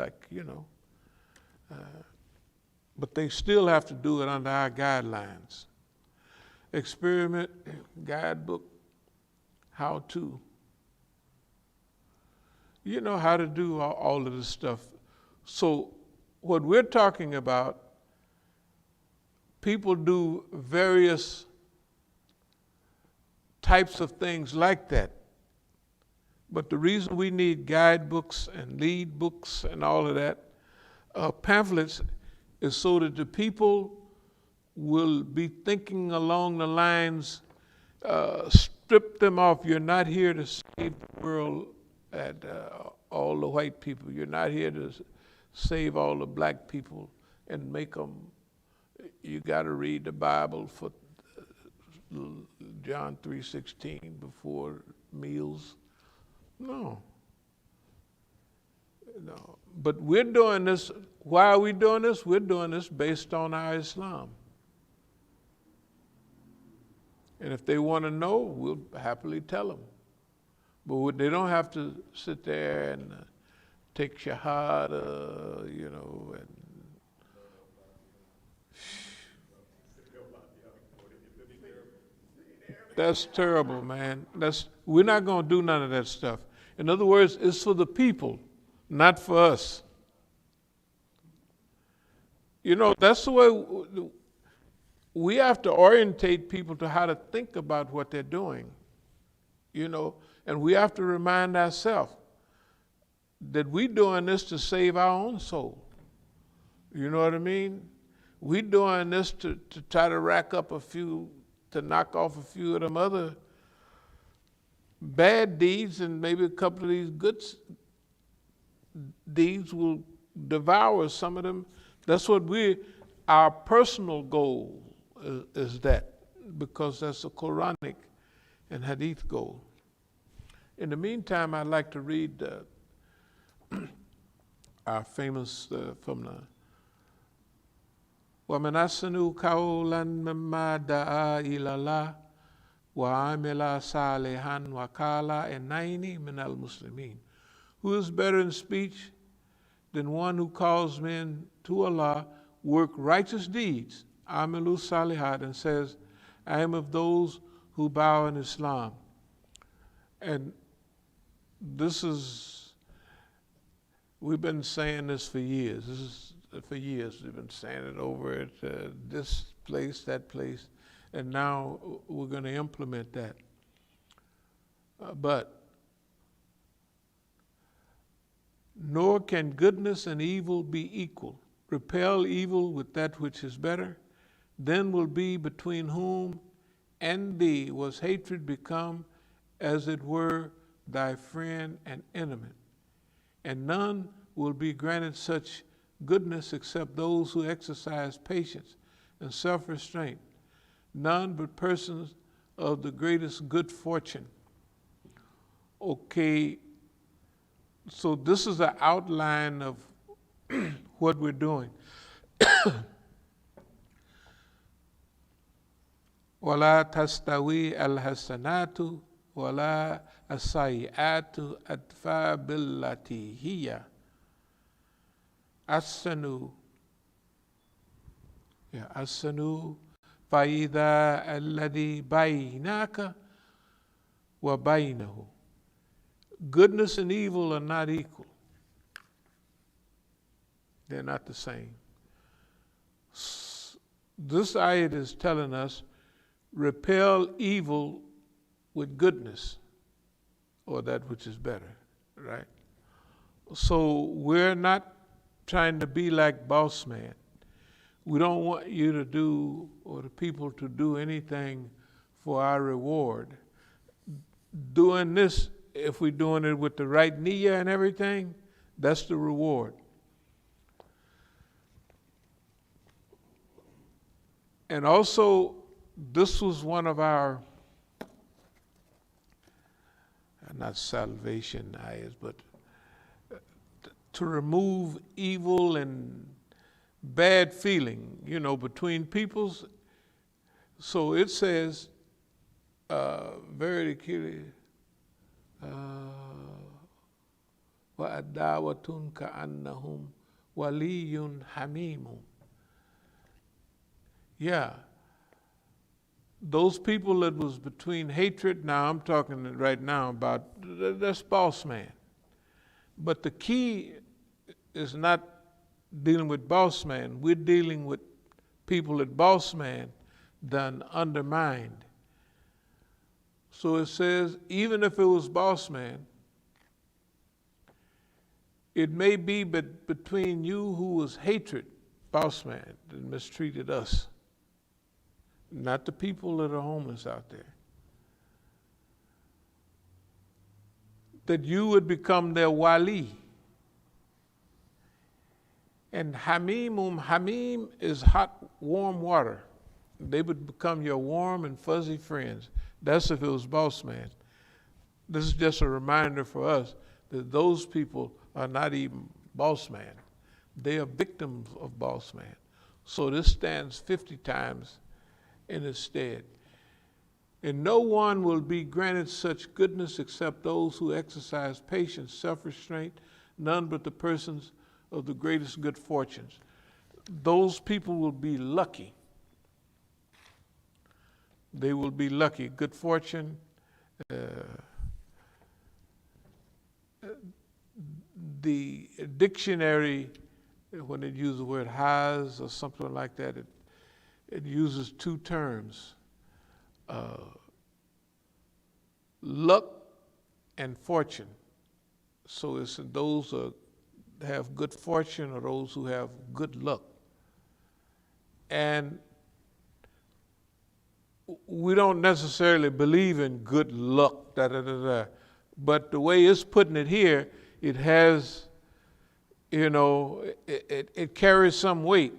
but they still have to do it under our guidelines. Experiment, guidebook, how to. How to do all of this stuff. So what we're talking about, people do various types of things like that. But the reason we need guidebooks and lead books and all of that, pamphlets, is so that the people will be thinking along the lines, strip them off. You're not here to save the world and all the white people. You're not here to save all the black people and make them, you got to read the Bible for John 3:16 before meals. No. But we're doing this. Why are we doing this? We're doing this based on our Islam. And if they want to know, we'll happily tell them. But they don't have to sit there and take shahada, and that's terrible, man. We're not going to do none of that stuff. In other words, it's for the people, not for us. That's the way we have to orientate people to how to think about what they're doing, and we have to remind ourselves that we're doing this to save our own soul. You know what I mean? We're doing this to try to rack up to knock off a few of them other bad deeds, and maybe a couple of these good deeds will devour some of them. That's what our personal goal is that, because that's a Quranic and Hadith goal. In the meantime, I'd like to read our famous from the وَمَنْ أَحْسَنُ قَوْلًا مِمَّنْ دَعَا إِلَى اللَّهِ وَعَمِلَ صَالِحًا وَقَالَ إِنَّنِي مِنَ الْمُسْلِمِينَ. Who is better in speech than one who calls men to Allah, work righteous deeds, amilu salihat, and says, I am of those who bow in Islam. And we've been saying this for years. We've been saying it over at this place, that place, and now we're going to implement that. But nor can goodness and evil be equal. Repel evil with that which is better, then will be between whom and thee was hatred become as it were thy friend and enemy. And none will be granted such goodness except those who exercise patience and self-restraint, none but persons of the greatest good fortune. Okay, so this is an outline of what we're doing. وَلَا تَسْتَوِي الْحَسَنَاتُ وَلَا السَّيِّئَاتُ أَدْفَعَ بِالَّتِي هِيَ أَحْسَنُ فَإِذَا الَّذِي بَيْنَكَ وَبَيْنَهُ. Goodness and evil are not equal. They're not the same. This ayat is telling us, repel evil with goodness, or that which is better, right? So we're not trying to be like boss man. We don't want you to do, or the people to do anything for our reward. Doing this, if we're doing it with the right niyyah and everything, that's the reward. And also, this was one of our, not salvation ayahs, but to remove evil and bad feeling, between peoples. So it says, very clearly, وَأَدَّاوَةٌ كَأَنَّهُمْ وَلِيٌّ حَمِيمٌ. Yeah. Those people that was between hatred, now I'm talking right now about, that's boss man. But the key is not dealing with boss man. We're dealing with people that boss man done undermined. So it says, even if it was boss man, it may be but between you who was hatred, boss man, that mistreated us. Not the people that are homeless out there. That you would become their wali. And hamim is hot, warm water. They would become your warm and fuzzy friends. That's if it was boss man. This is just a reminder for us that those people are not even boss man. They are victims of boss man. So this stands 50 times in his stead. And no one will be granted such goodness except those who exercise patience, self-restraint, none but the persons of the greatest good fortunes. Those people will be lucky. They will be lucky. Good fortune, the dictionary, when it uses the word has or something like that, it uses two terms, luck and fortune. So it's those who have good fortune or those who have good luck. And we don't necessarily believe in good luck, but the way it's putting it here, it has, it carries some weight.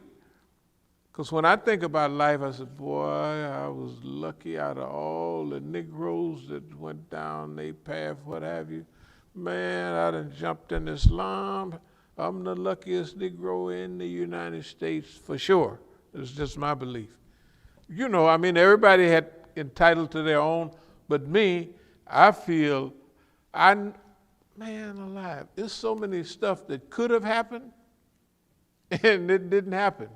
Because when I think about life, I said, boy, I was lucky out of all the Negroes that went down their path, what have you. Man, I done jumped in Islam. I'm the luckiest Negro in the United States for sure. It's just my belief. Everybody had entitled to their own, but me, I feel, man alive, there's so many stuff that could have happened, and it didn't happen.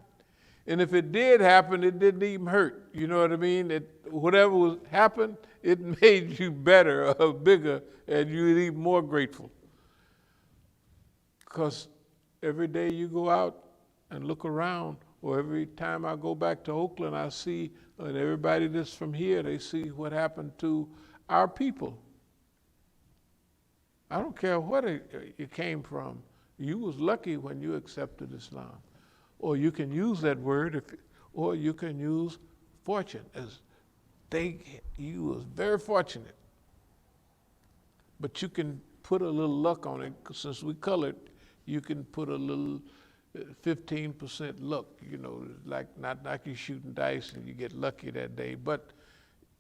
And if it did happen, it didn't even hurt. You know what I mean? Whatever happened, it made you better or bigger, and you're even more grateful. Because every day you go out and look around, or every time I go back to Oakland, I see, and everybody that's from here, they see what happened to our people. I don't care what it came from. You was lucky when you accepted Islam. Or you can use that word, or you can use fortune as you was very fortunate. But you can put a little luck on it, 'cause since we colored, you can put a little 15% luck, like not like you shooting dice and you get lucky that day. But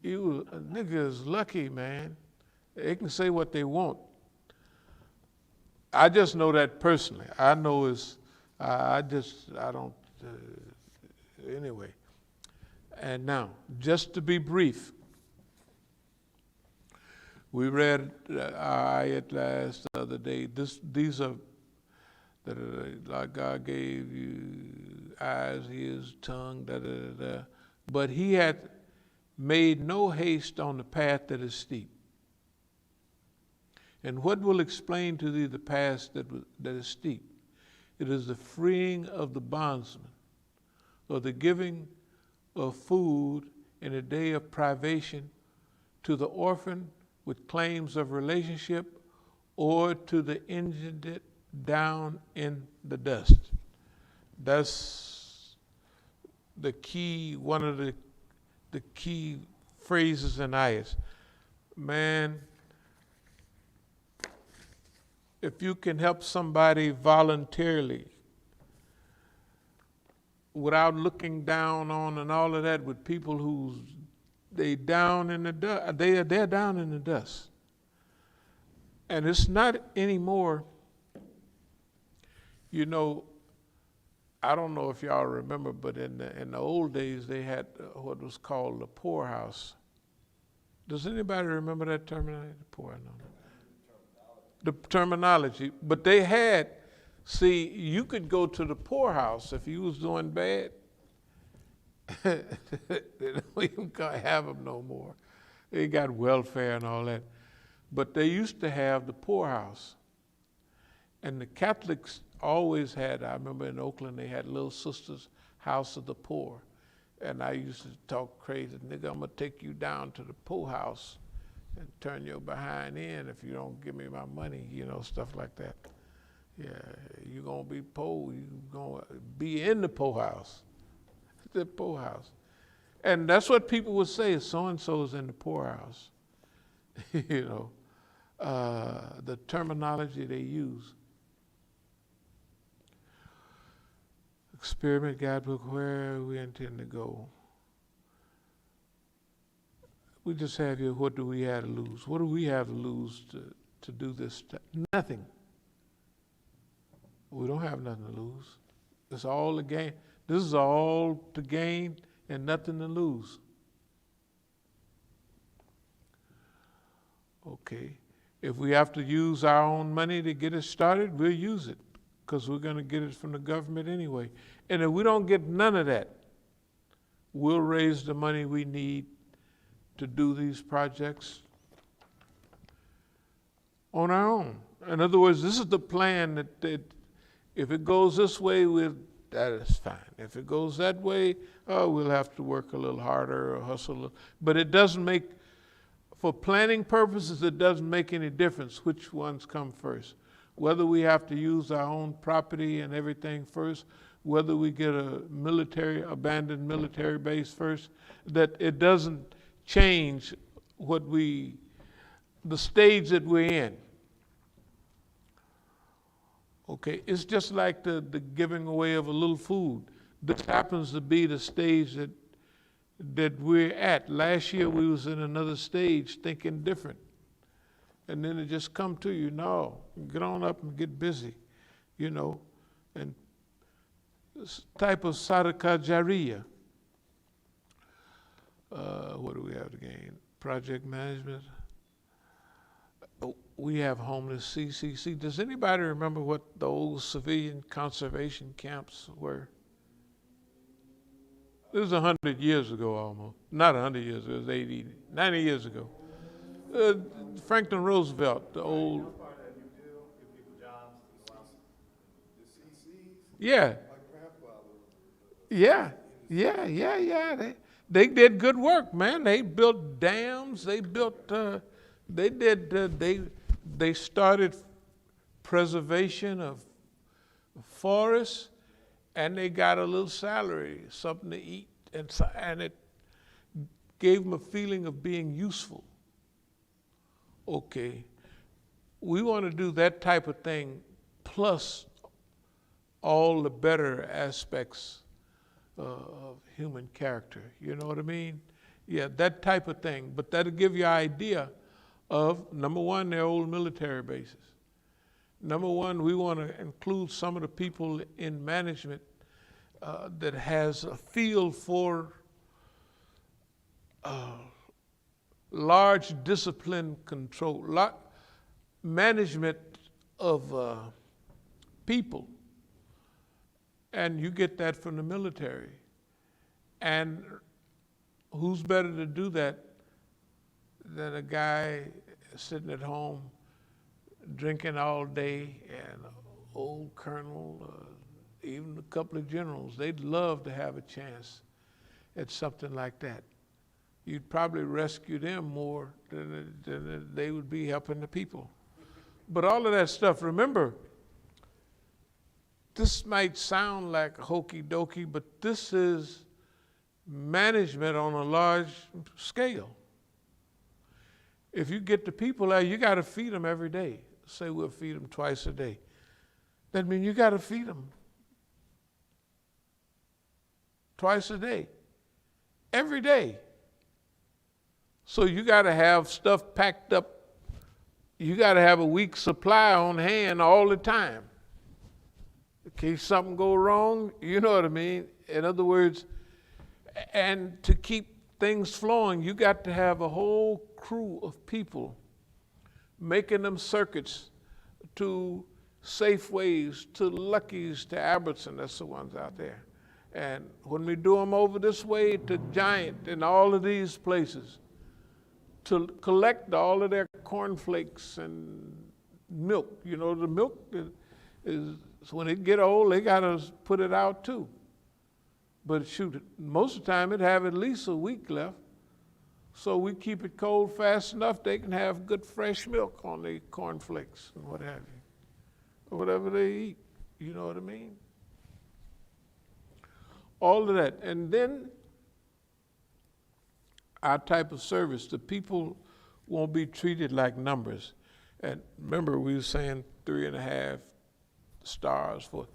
a nigga is lucky, man. They can say what they want. I just know that personally. I know I don't, anyway. And now, just to be brief, we read our ayat last the other day. These are like God gave you eyes, ears, tongue, but he had made no haste on the path that is steep. And what will explain to thee the path that is steep? It is the freeing of the bondsman, or the giving of food in a day of privation to the orphan with claims of relationship, or to the indigent down in the dust. That's the key, one of the key phrases in ayahs. Man, if you can help somebody voluntarily without looking down on and all of that, with people they're down in the dust, they're down in the dust. And it's not anymore, I don't know if y'all remember, but in the old days they had what was called the poorhouse. Does anybody remember that terminology? The terminology. But they had, you could go to the poorhouse if you was doing bad. They don't even have them no more. They got welfare and all that. But they used to have the poorhouse. And the Catholics always had, I remember in Oakland, they had Little Sisters House of the Poor. And I used to talk crazy, nigga, I'm gonna take you down to the poorhouse and turn your behind in if you don't give me my money, stuff like that. Yeah, you're gonna be poor, you're gonna be in the poorhouse. The poorhouse. And that's what people would say, so-and-so's in the poorhouse. The terminology they use. Experiment guidebook, where we intend to go. We just have here, what do we have to lose? What do we have to lose to do this? Nothing. We don't have nothing to lose. It's all to gain. This is all to gain and nothing to lose. Okay. If we have to use our own money to get it started, we'll use it, because we're going to get it from the government anyway. And if we don't get none of that, we'll raise the money we need to do these projects on our own. In other words, this is the plan that if it goes this way, that is fine. If it goes that way, we'll have to work a little harder or hustle a little. But it doesn't make, for planning purposes, it doesn't make any difference which ones come first. Whether we have to use our own property and everything first, whether we get a abandoned military base first, that it doesn't change the stage that we're in. Okay, it's just like the giving away of a little food. This happens to be the stage that we're at. Last year we was in another stage thinking different. And then it just come to you, no, get on up and get busy, and this type of sadaqah jariyah. What do we have to gain? Project management. We have homeless CCC. Does anybody remember what the old civilian conservation camps were? It was 100 years ago almost. Not 100 years ago, it was 80, 90 years ago. Franklin Roosevelt, the old. Yeah. Yeah. They did good work, man. They built dams. They built. They started preservation of forests, and they got a little salary, something to eat, and it gave them a feeling of being useful. Okay, we want to do that type of thing plus all the better aspects of human character. You know what I mean? Yeah, that type of thing. But that'll give you an idea of, number one, their old military bases. Number one, we want to include some of the people in management that has a feel for large discipline control, management of people. And you get that from the military. And who's better to do that than a guy sitting at home drinking all day, and an old colonel, even a couple of generals? They'd love to have a chance at something like that. You'd probably rescue them more than they would be helping the people. But all of that stuff, remember, this might sound like hokey dokey, but this is management on a large scale. If you get the people there, you got to feed them every day. Say we'll feed them twice a day. That means you got to feed them twice a day, every day. So you got to have stuff packed up. You got to have a week's supply on hand all the time. In case something go wrong, you know what I mean? In other words, and to keep things flowing, you got to have a whole crew of people making them circuits to Safeways, to Lucky's, to Albertson. That's the ones out there. And when we do them over this way to Giant and all of these places, to collect all of their cornflakes and milk. You know, the milk is when it get old, they got to put it out too. But shoot, most of the time it have at least a week left. So we keep it cold fast enough they can have good fresh milk on their cornflakes and what have you. Or whatever they eat, you know what I mean? All of that. And then our type of service, the people won't be treated like numbers. And remember, we were saying 3.5 stars for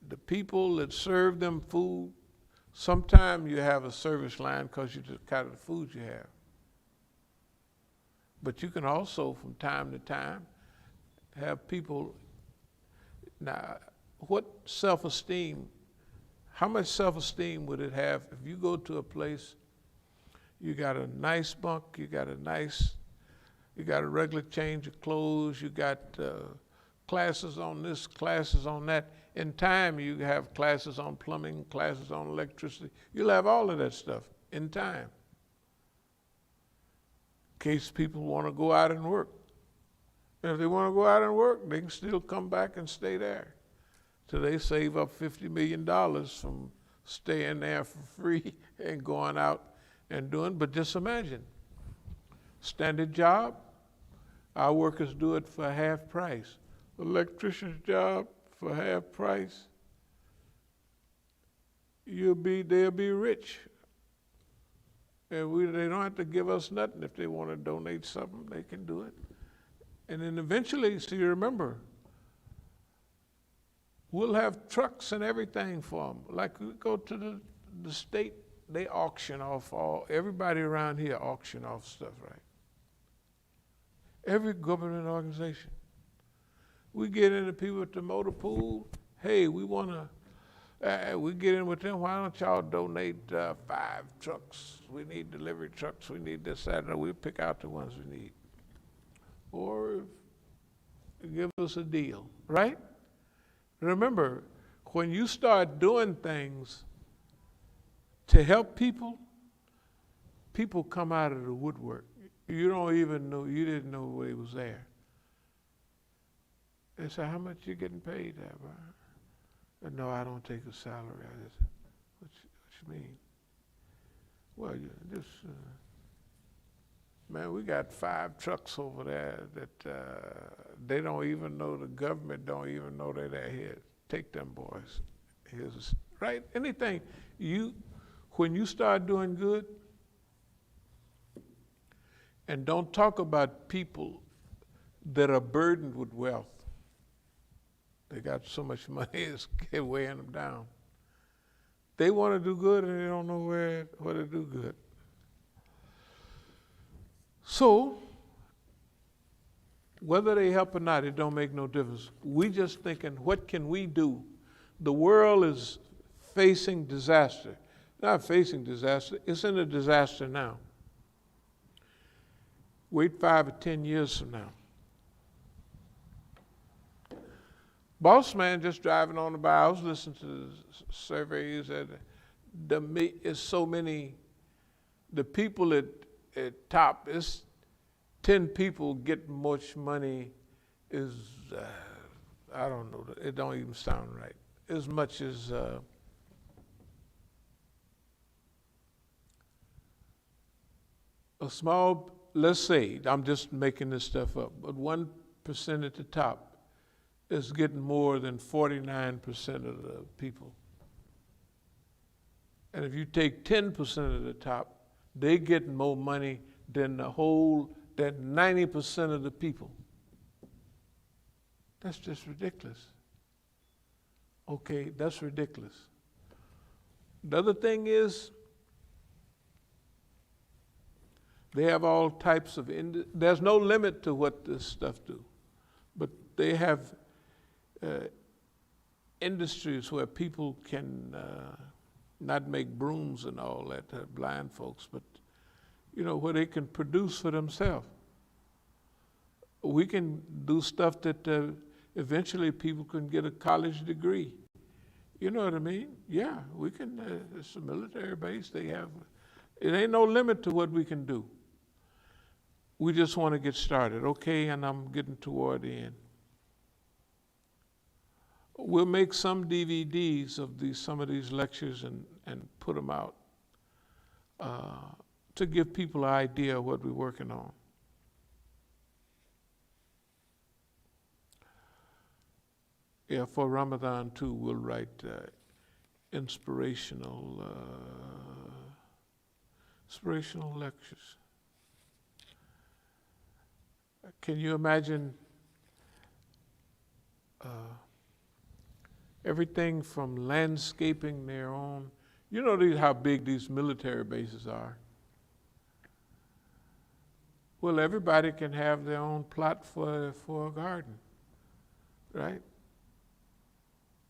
the people that serve them food. Sometimes you have a service line because you just kind of the food you have. But you can also, from time to time, have people. Now, what self-esteem, how much self-esteem would it have if you go to a place, you got a nice bunk, you got a regular change of clothes, you got classes on this, classes on that. In time, you have classes on plumbing, classes on electricity. You'll have all of that stuff in time. In case people want to go out and work. And if they want to go out and work, they can still come back and stay there till they save up $50 million from staying there for free and going out and doing. But just imagine, standard job, our workers do it for half price. Electrician's job for half price, they'll be rich. And they don't have to give us nothing. If they want to donate something, they can do it. And then eventually, so you remember, we'll have trucks and everything for them. Like we go to the state, they auction off everybody around here auction off stuff, right? Every government organization. We get into people at the motor pool. Hey, we want to, we get in with them. Why don't y'all donate 5 trucks? We need delivery trucks. We need this, that, and we'll pick out the ones we need. Or give us a deal, right? Remember, when you start doing things to help people, people come out of the woodwork. You don't even know, you didn't know they was there. They say, how much you getting paid there, Brian? No, I don't take a salary. I just, what you mean? Well, you just, man, we got 5 trucks over there that they don't even know, the government don't even know they're here. Take them boys. Right? Anything. When you start doing good, And don't talk about people that are burdened with wealth. They got so much money, it's weighing them down. They want to do good and they don't know where to do good. So, whether they help or not, it don't make no difference. We just thinking, what can we do? The world is facing disaster. Not facing disaster, it's in a disaster now. Wait 5 or 10 years from now. Boss man just driving on the by, I was listening to the surveys that it's so many, the people at top, it's 10 people get much money is, I don't know, it don't even sound right. As much as a small, let's say, I'm just making this stuff up, but 1% at the top is getting more than 49% of the people. And if you take 10% of the top, they get more money than than 90% of the people. That's just ridiculous. Okay, that's ridiculous. The other thing is, they have all types of, there's no limit to what this stuff do, but they have industries where people can not make brooms and all that, blind folks, but where they can produce for themselves. We can do stuff that eventually people can get a college degree. You know what I mean? Yeah, we can, it's a military base, they have, it ain't no limit to what we can do. We just want to get started, okay, and I'm getting toward the end. We'll make some DVDs of some of these lectures and put them out to give people an idea of what we're working on. Yeah, for Ramadan too, we'll write inspirational lectures. Can you imagine everything from landscaping their own? You know how big these military bases are. Well, everybody can have their own plot for a garden, right?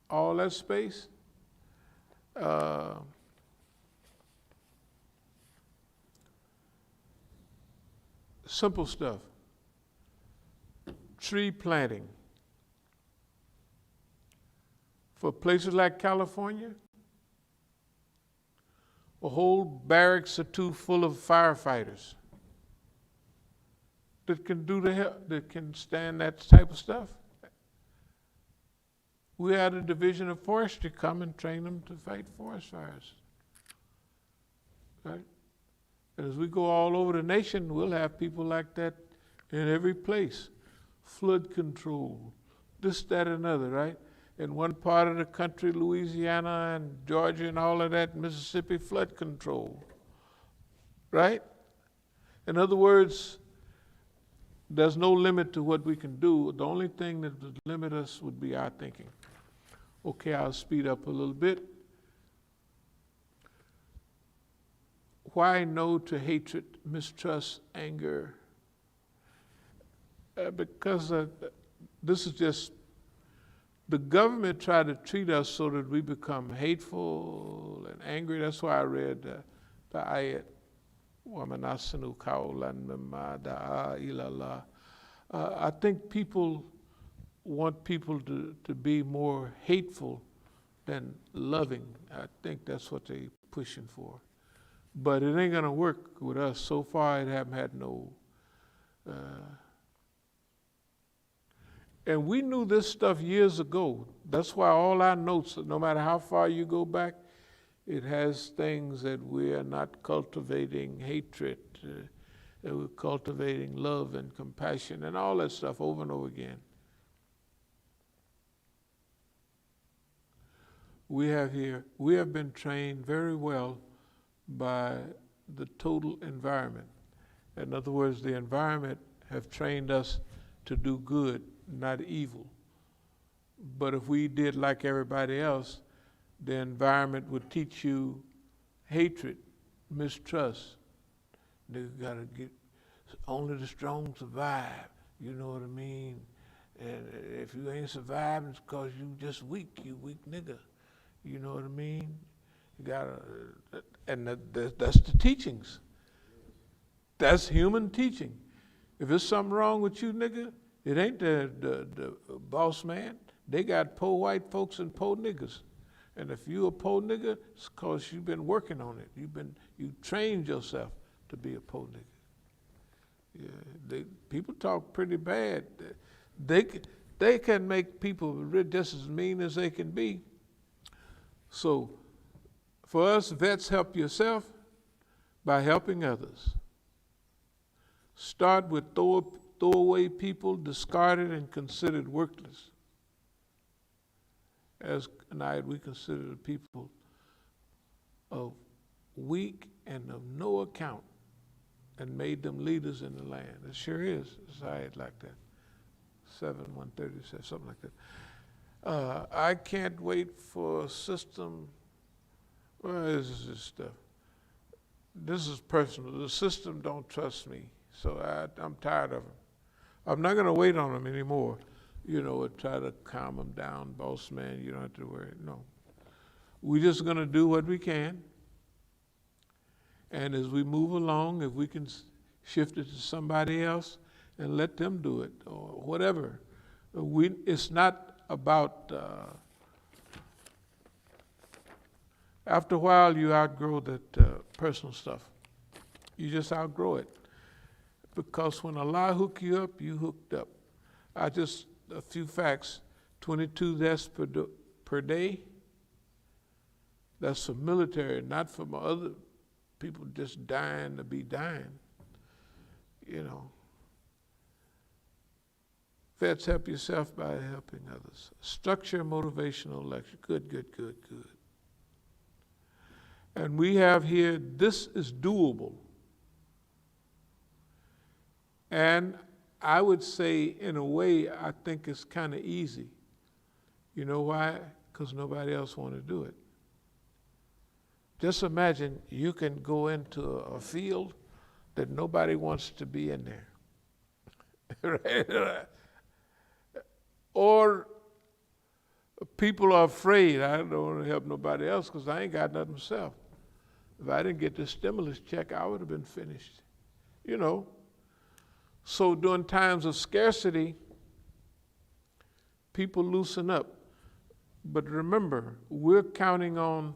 All that space. Simple stuff. Tree planting. For places like California, a whole barracks or two full of firefighters that can stand that type of stuff. We had a division of forestry come and train them to fight forest fires. Right? And as we go all over the nation, we'll have people like that in every place. Flood control, this, that, and other, right? In one part of the country, Louisiana and Georgia and all of that, Mississippi, flood control, right? In other words, there's no limit to what we can do. The only thing that would limit us would be our thinking. Okay, I'll speed up a little bit. Why no to hatred, mistrust, anger? Because this is just, the government tried to treat us so that we become hateful and angry. That's why I read the ayat, وَمَنَاسِنُ قَوْلًا مِمَّا دَعَا إِلَى اللَّهِ. I think people want people to be more hateful than loving. I think that's what they're pushing for. But it ain't gonna work with us. So far, it haven't had no, and we knew this stuff years ago. That's why all our notes, no matter how far you go back, it has things that we are not cultivating hatred, that we're cultivating love and compassion and all that stuff over and over again. We have been trained very well by the total environment. In other words, the environment have trained us to do good, not evil. But if we did like everybody else, the environment would teach you hatred, mistrust. They gotta get, only the strong survive, you know what I mean? And if you ain't surviving, it's cause you just weak, you weak nigga. You know what I mean? You gotta, and that's the teachings. That's human teaching. If there's something wrong with you, nigga, it ain't the boss man. They got poor white folks and poor niggas. And if you a poor nigga, it's cause you've been working on it. You trained yourself to be a poor nigga. Yeah, people talk pretty bad. They can make people just as mean as they can be. So for us, vets, help yourself by helping others. Start with throwaway people, discarded and considered worthless. As tonight we consider the people of weak and of no account and made them leaders in the land. It sure is society like that. 7-130, something like that. I can't wait for a system. Well, this is this stuff. This is personal. The system don't trust me, so I'm tired of them. I'm not going to wait on them anymore. Or try to calm them down, boss man, you don't have to worry. No. We're just going to do what we can. And as we move along, if we can shift it to somebody else and let them do it or whatever. It's not about, after a while you outgrow that personal stuff. You just outgrow it. Because when Allah hook you up, you hooked up. A few facts, 22 deaths per day. That's for military, not for other people just dying to be dying. Vets, help yourself by helping others. Structure motivational lecture. Good. And we have here, this is doable. And I would say, in a way, I think it's kind of easy. You know why? Because nobody else want to do it. Just imagine you can go into a field that nobody wants to be in there. Right? Or people are afraid. I don't want to help nobody else because I ain't got nothing myself. If I didn't get the stimulus check, I would have been finished. So during times of scarcity, people loosen up. But remember, we're counting on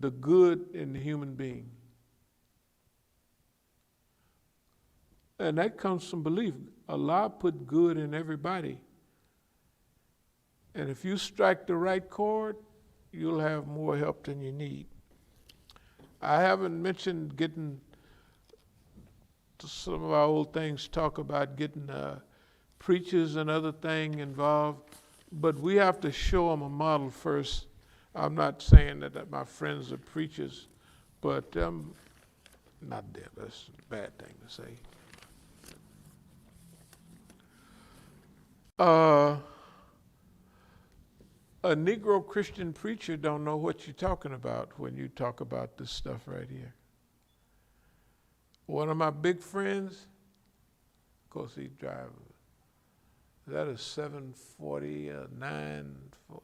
the good in the human being. And that comes from belief. Allah put good in everybody. And if you strike the right chord, you'll have more help than you need. I haven't mentioned getting, some of our old things talk about getting preachers and other things involved, but we have to show them a model first. I'm not saying that my friends are preachers, but not there. That's a bad thing to say. A Negro Christian preacher don't know what you're talking about when you talk about this stuff right here. One of my big friends, of course he drives, that is 740, 9,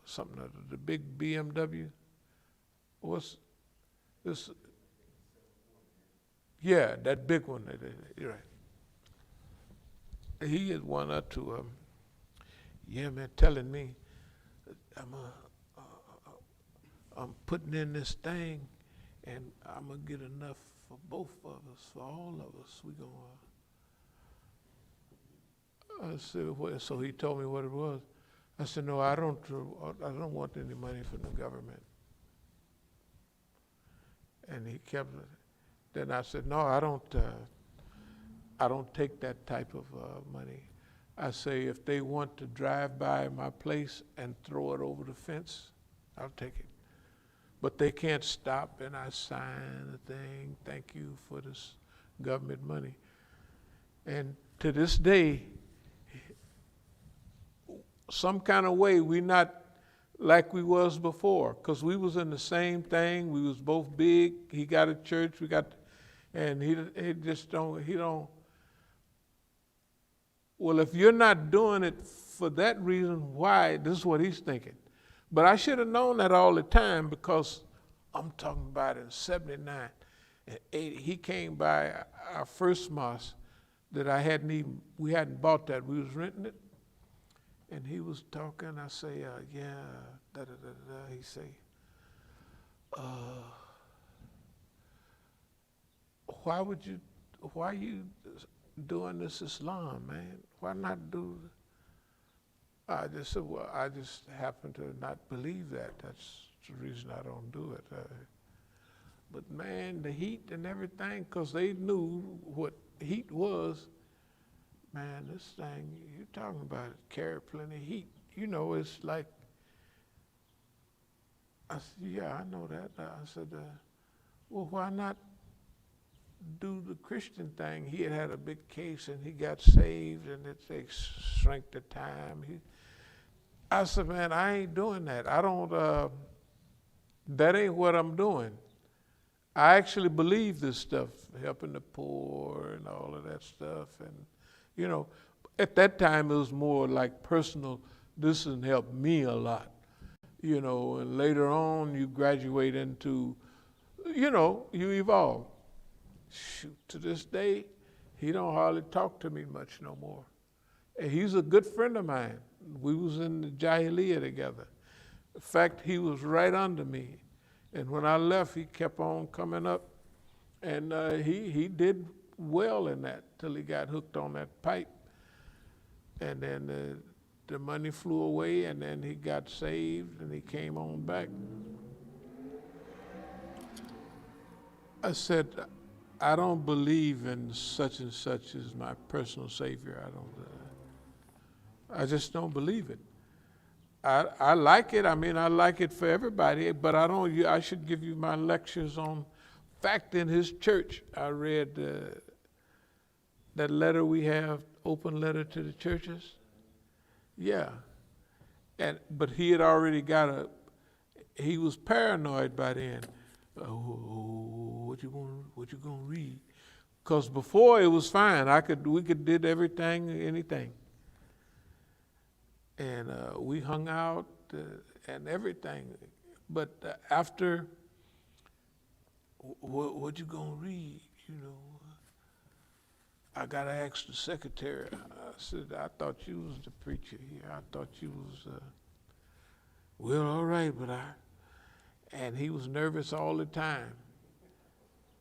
something like that, the big BMW. What's this? Yeah, that big one. You're right. He is one or two of them. Yeah, man, telling me, I'm putting in this thing, and I'm gonna get enough for both of us, for all of us. We gonna. I said, well, so he told me what it was. I said, no, I don't want any money from the government. And he kept. Then I said, no, I don't take that type of money. I say, if they want to drive by my place and throw it over the fence, I'll take it. But they can't stop and I sign the thing, thank you for this government money. And to this day, some kind of way, we not like we was before, because we was in the same thing. We was both big. He got a church, and he just don't. Well, if you're not doing it for that reason, why? This is what he's thinking. But I should have known that all the time, because I'm talking about in '79 and '80. He came by our first mosque that we hadn't bought that. We was renting it. And he was talking. I say, yeah, da da da da. He say, why you doing this Islam, man? Why not do? I just said, well, I just happen to not believe that. That's the reason I don't do it. But man, the heat and everything, because they knew what heat was. Man, this thing, you're talking about it, carry plenty of heat. You know, it's like, I said, yeah, I know that. I said, well, why not do the Christian thing? He had a big case and he got saved and they shrank the time. I said, man, I ain't doing that. I don't, that ain't what I'm doing. I actually believe this stuff, helping the poor and all of that stuff. And you know, at that time it was more like personal. This has helped me a lot, you know, and later on you graduate into, you know, you evolve. Shoot, to this day, he don't hardly talk to me much no more. And he's a good friend of mine. We was in the Jahiliyyah together. In fact, he was right under me. And when I left, he kept on coming up. And he did well in that till he got hooked on that pipe. And then the money flew away, and then he got saved, and he came on back. I said, I don't believe in such and such as my personal savior. I just don't believe it. I like it. I mean, I like it for everybody, but I should give you my lectures on. In fact, in his church, I read that letter we have, open letter to the churches. Yeah. But he had already he was paranoid by then. What you gonna read? Because before it was fine. We could did everything, anything. And we hung out and everything. But after, what you gonna read? You know, I gotta ask the secretary. I said, I thought you was the preacher here. I thought you was, well, all right, but and he was nervous all the time.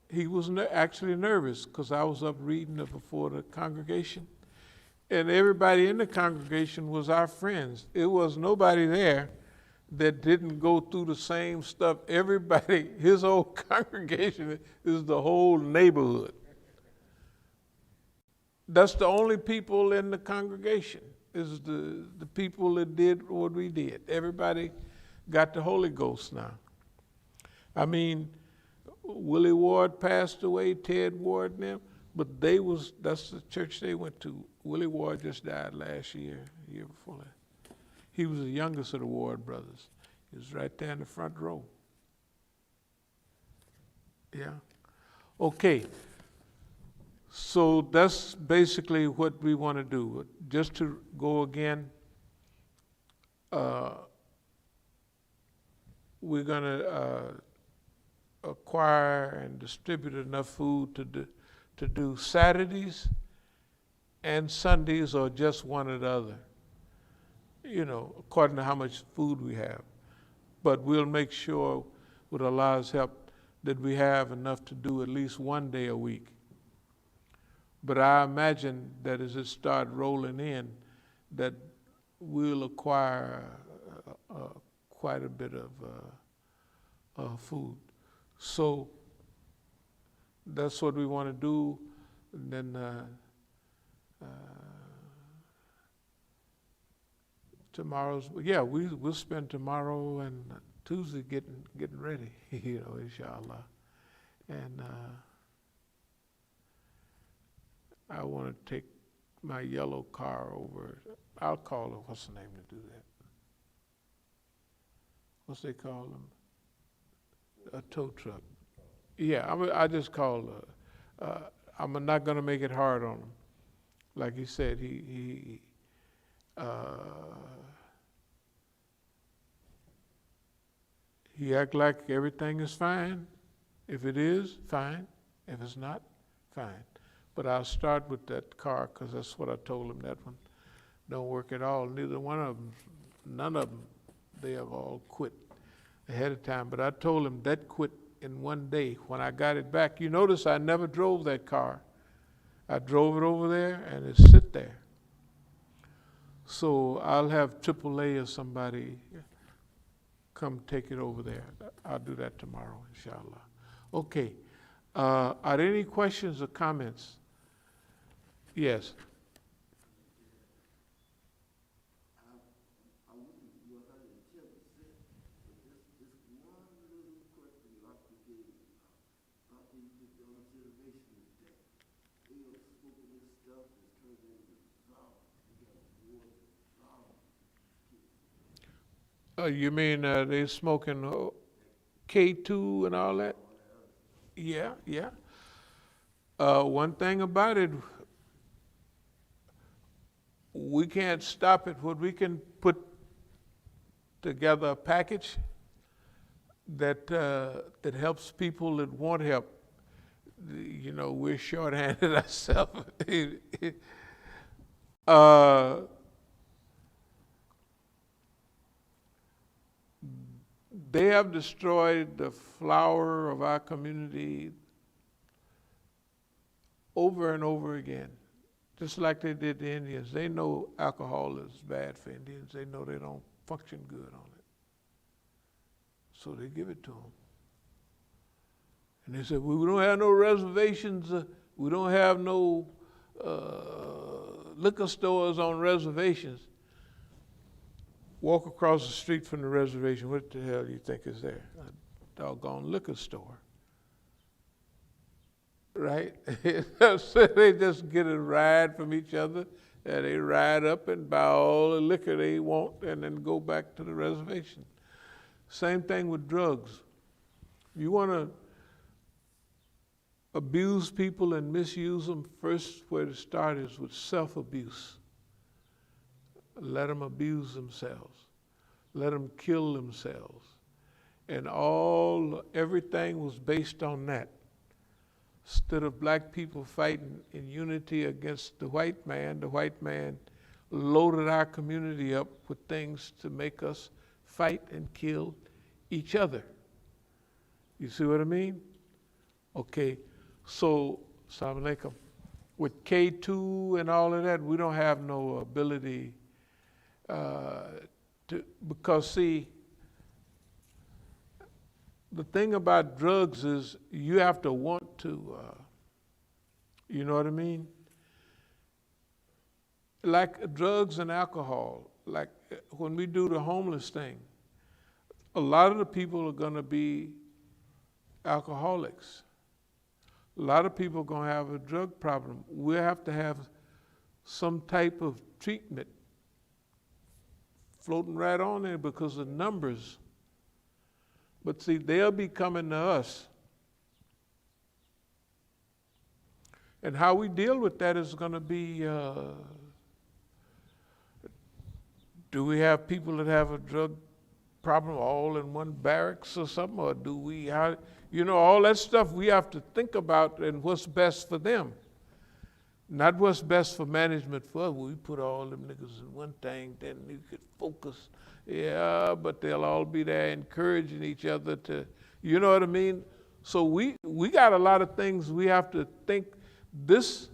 He was actually nervous because I was up reading it before the congregation. And everybody in the congregation was our friends. It was nobody there that didn't go through the same stuff. Everybody, his whole congregation is the whole neighborhood. That's the only people in the congregation, is the people that did what we did. Everybody got the Holy Ghost now. I mean, Willie Ward passed away, Ted Ward and them, but that's the church they went to. Willie Ward just died last year, year before that. He was the youngest of the Ward brothers. He was right there in the front row. Yeah. Okay. So that's basically what we want to do. Just to go again, we're going to acquire and distribute enough food to do Saturdays and Sundays, or just one or the other, you know, according to how much food we have. But we'll make sure, with Allah's help, that we have enough to do at least one day a week. But I imagine that as it starts rolling in, that we'll acquire quite a bit of food. So that's what we want to do. And then we'll spend tomorrow and Tuesday getting ready, you know, inshallah. And I want to take my yellow car over. I'll call her, what's the name to do that? What's they call them? A tow truck. Yeah, I just call her. I'm not going to make it hard on him. Like he said, he act like everything is fine. If it is, fine. If it's not, fine. But I'll start with that car because that's what I told him. That one don't work at all. Neither one of them, none of them, they have all quit ahead of time. But I told him that quit in one day. When I got it back, you notice I never drove that car. I drove it over there and it sit there. So I'll have AAA or somebody come take it over there. I'll do that tomorrow, inshallah. Okay. Are there any questions or comments? Yes. You mean they smoking K2 and all that? Yeah, yeah. One thing about it, we can't stop it. What we can put together a package that helps people that want help. You know, we're short-handed ourselves. They have destroyed the flower of our community over and over again, just like they did the Indians. They know alcohol is bad for Indians. They know they don't function good on it. So they give it to them. And they said, well, we don't have no reservations. We don't have no liquor stores on reservations. Walk across the street from the reservation, what the hell do you think is there? A doggone liquor store. Right? So they just get a ride from each other, and they ride up and buy all the liquor they want and then go back to the reservation. Same thing with drugs. You want to abuse people and misuse them, first where to start is with self-abuse. Let them abuse themselves. Let them kill themselves. And everything was based on that. Instead of black people fighting in unity against the white man loaded our community up with things to make us fight and kill each other. You see what I mean? Okay, so, Assalamu alaikum. With K2 and all of that, we don't have no ability because see, the thing about drugs is you have to want to, you know what I mean? Like drugs and alcohol, like when we do the homeless thing, a lot of the people are gonna be alcoholics. A lot of people are gonna have a drug problem. We have to have some type of treatment floating right on there because of numbers. But see, they'll be coming to us. And how we deal with that is going to be, do we have people that have a drug problem all in one barracks or something? Or do we, all that stuff we have to think about and what's best for them. Not what's best for management for us. We put all them niggas in one thing, then you could focus. Yeah, but they'll all be there encouraging each other to, you know what I mean? So we got a lot of things we have to think. This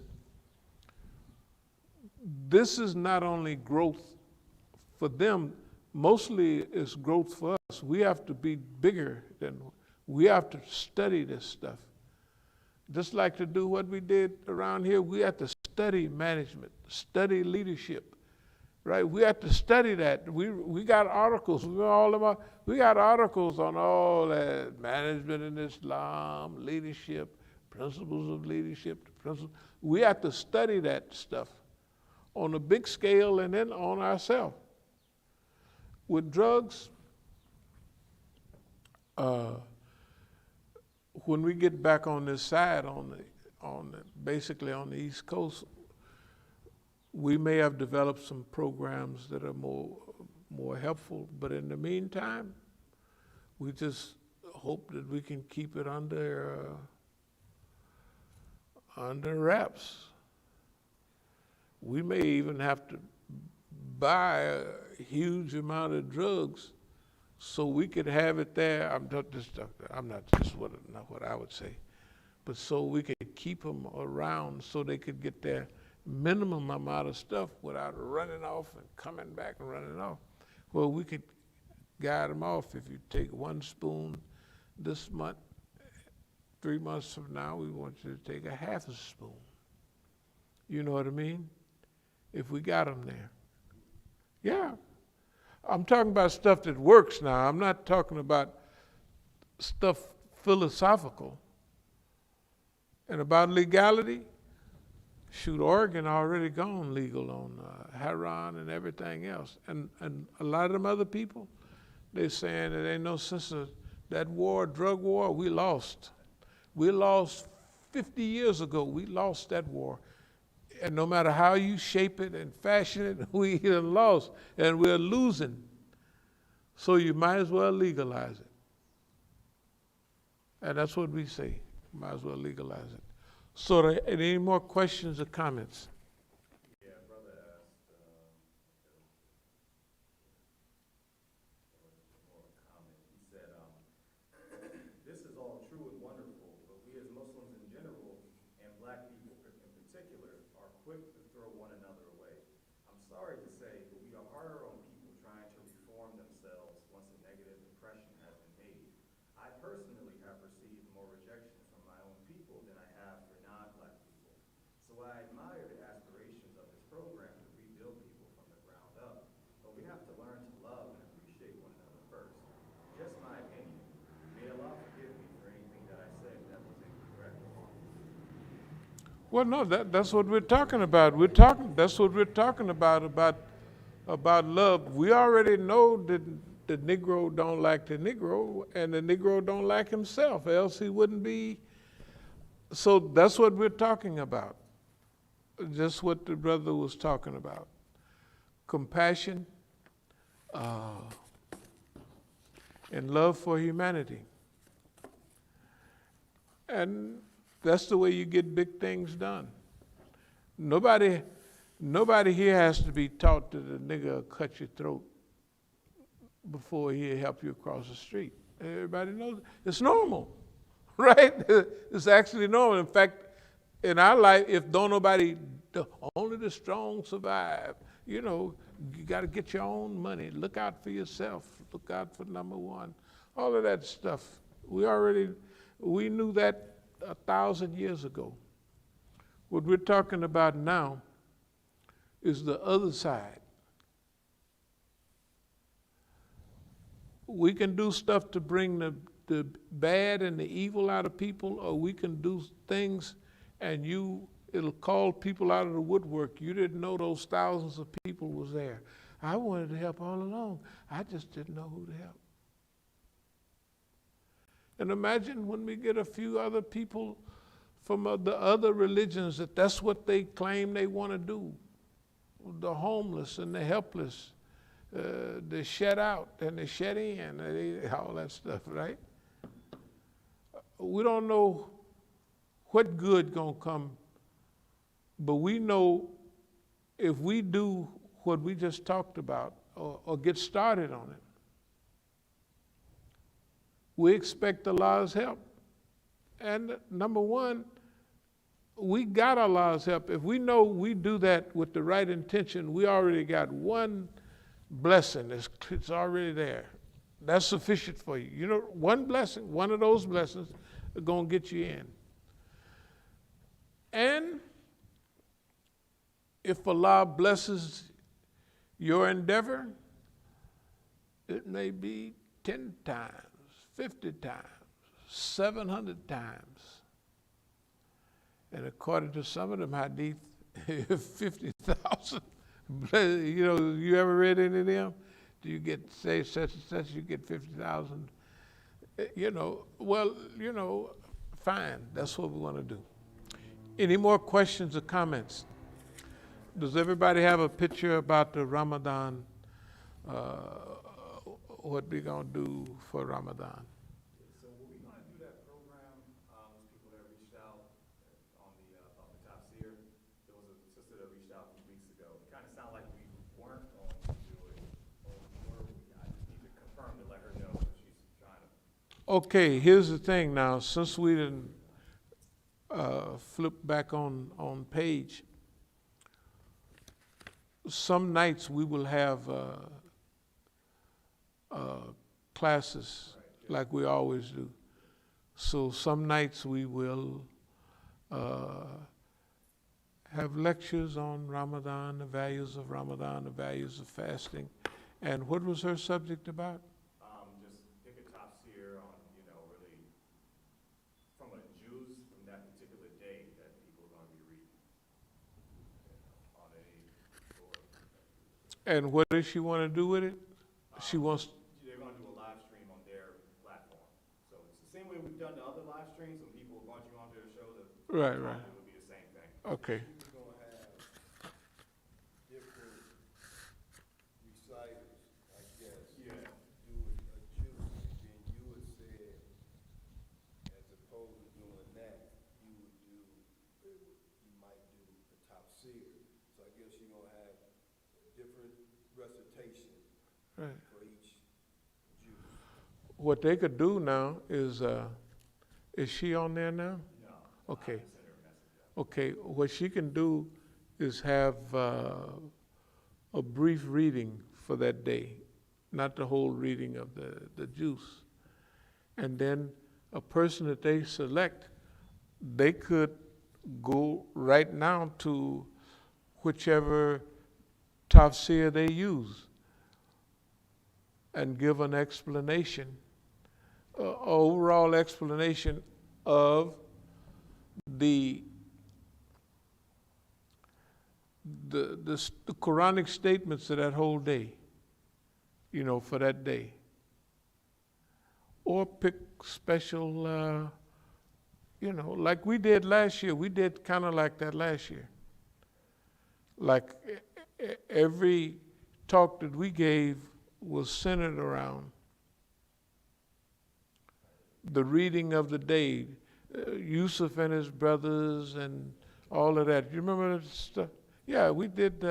is not only growth for them, mostly it's growth for us. We have to be bigger we have to study this stuff. Just like to do what we did around here, we have to study management, study leadership, right? We have to study that. We got articles. We got articles on all that management in Islam, leadership, principles of leadership, We have to study that stuff on a big scale and then on ourselves. With drugs, when we get back on this side, basically on the East Coast, we may have developed some programs that are more helpful. But in the meantime, we just hope that we can keep it under wraps. We may even have to buy a huge amount of drugs so we could have it there. Not what I would say, but so we could keep them around so they could get their minimum amount of stuff without running off and coming back and running off. Well, we could guide them off. If you take 1 spoon this month, 3 months from now, we want you to take a half a spoon. You know what I mean? If we got them there. Yeah. I'm talking about stuff that works now. I'm not talking about stuff philosophical. And about legality, shoot, Oregon already gone legal on heroin and everything else. And a lot of them other people, they're saying there ain't no sense of that war, drug war, we lost. We lost 50 years ago. We lost that war. And no matter how you shape it and fashion it, we lost, and we're losing. So you might as well legalize it. And that's what we say. Might as well legalize it. So any more questions or comments? Yeah, brother asked more of a comment. He said, this is all true and wonderful, but we as Muslims in general, and black people in particular, are quick to throw one another away. I'm sorry to say, but we are harder on people trying to reform themselves once a negative impression has been made. I personally have received more rejection from my own people than I have for non-black people. So I admire the aspirations of this program to rebuild people from the ground up, but we have to learn to love and appreciate one another first. Just my opinion. May Allah forgive me for anything that I said that was incorrect. Well, no, that's what we're talking about. That's what we're talking about love. We already know that the Negro don't like the Negro, and the Negro don't like himself, else he wouldn't be. So that's what we're talking about. Just what the brother was talking about. Compassion and love for humanity. And that's the way you get big things done. Nobody here has to be taught that a nigga will cut your throat before he'll help you across the street. Everybody knows it's normal, right? It's actually normal. In fact, in our life, if only the strong survive. You know, you got to get your own money. Look out for yourself. Look out for number one. All of that stuff. We knew that 1,000 years ago. What we're talking about now is the other side. We can do stuff to bring the bad and the evil out of people, or we can do things and it'll call people out of the woodwork. You didn't know those thousands of people was there. I wanted to help all along. I just didn't know who to help. And imagine when we get a few other people from the other religions that's what they claim they want to do. The homeless and the helpless, the shut out and the shut in, all that stuff, right? We don't know what good gonna come, but we know if we do what we just talked about or get started on it, we expect Allah's help. And number one, we got Allah's help. If we know we do that with the right intention, we already got one blessing. It's already there. That's sufficient for you. You know, one blessing, one of those blessings are going to get you in. And if Allah blesses your endeavor, it may be 10 times, 50 times, 700 times. And according to some of them hadith, 50,000. You know, you ever read any of them? Do you get, say such and such, you get 50,000? You know, well, you know, fine. That's what we want to do. Any more questions or comments? Does everybody have a picture about the Ramadan, what we gonna do for Ramadan? So were we gonna do that program, those people that reached out on the, about the top seer? There was a sister that reached out a few weeks ago. It kinda sounded like we weren't going to do it, or were we? I just need to confirm to let her know if she's trying to. Okay, here's the thing now, since we didn't flip back on page, some nights we will have classes like we always do. So some nights we will have lectures on Ramadan, the values of Ramadan, the values of fasting. And what was her subject about? Just pick a top seer on, you know, really from a Jews from that particular day that people are gonna be reading. On a, or And what does she want to do with it? She wants, they're gonna do a live stream on their platform. So it's the same way we've done the other live streams, when people brought you onto the show, right. it would be the same thing. Okay. We're gonna have different reciters, I guess. Yeah. Do a juice, and then you would say, as opposed to doing that, you might do the top seer. So I guess you're gonna have different recitation Right. for each juice. What they could do now is she on there now? No. Okay. I haven't sent her a message yet. Okay, what she can do is have a brief reading for that day, not the whole reading of the juice. And then a person that they select, they could go right now to whichever tafsir they use and give an explanation, overall explanation of the Quranic statements of that whole day, you know, for that day. Or pick special, you know, like we did last year. We did kind of like that last year. Like every talk that we gave was centered around the reading of the day, Yusuf and his brothers and all of that. You remember that stuff? Yeah, we did.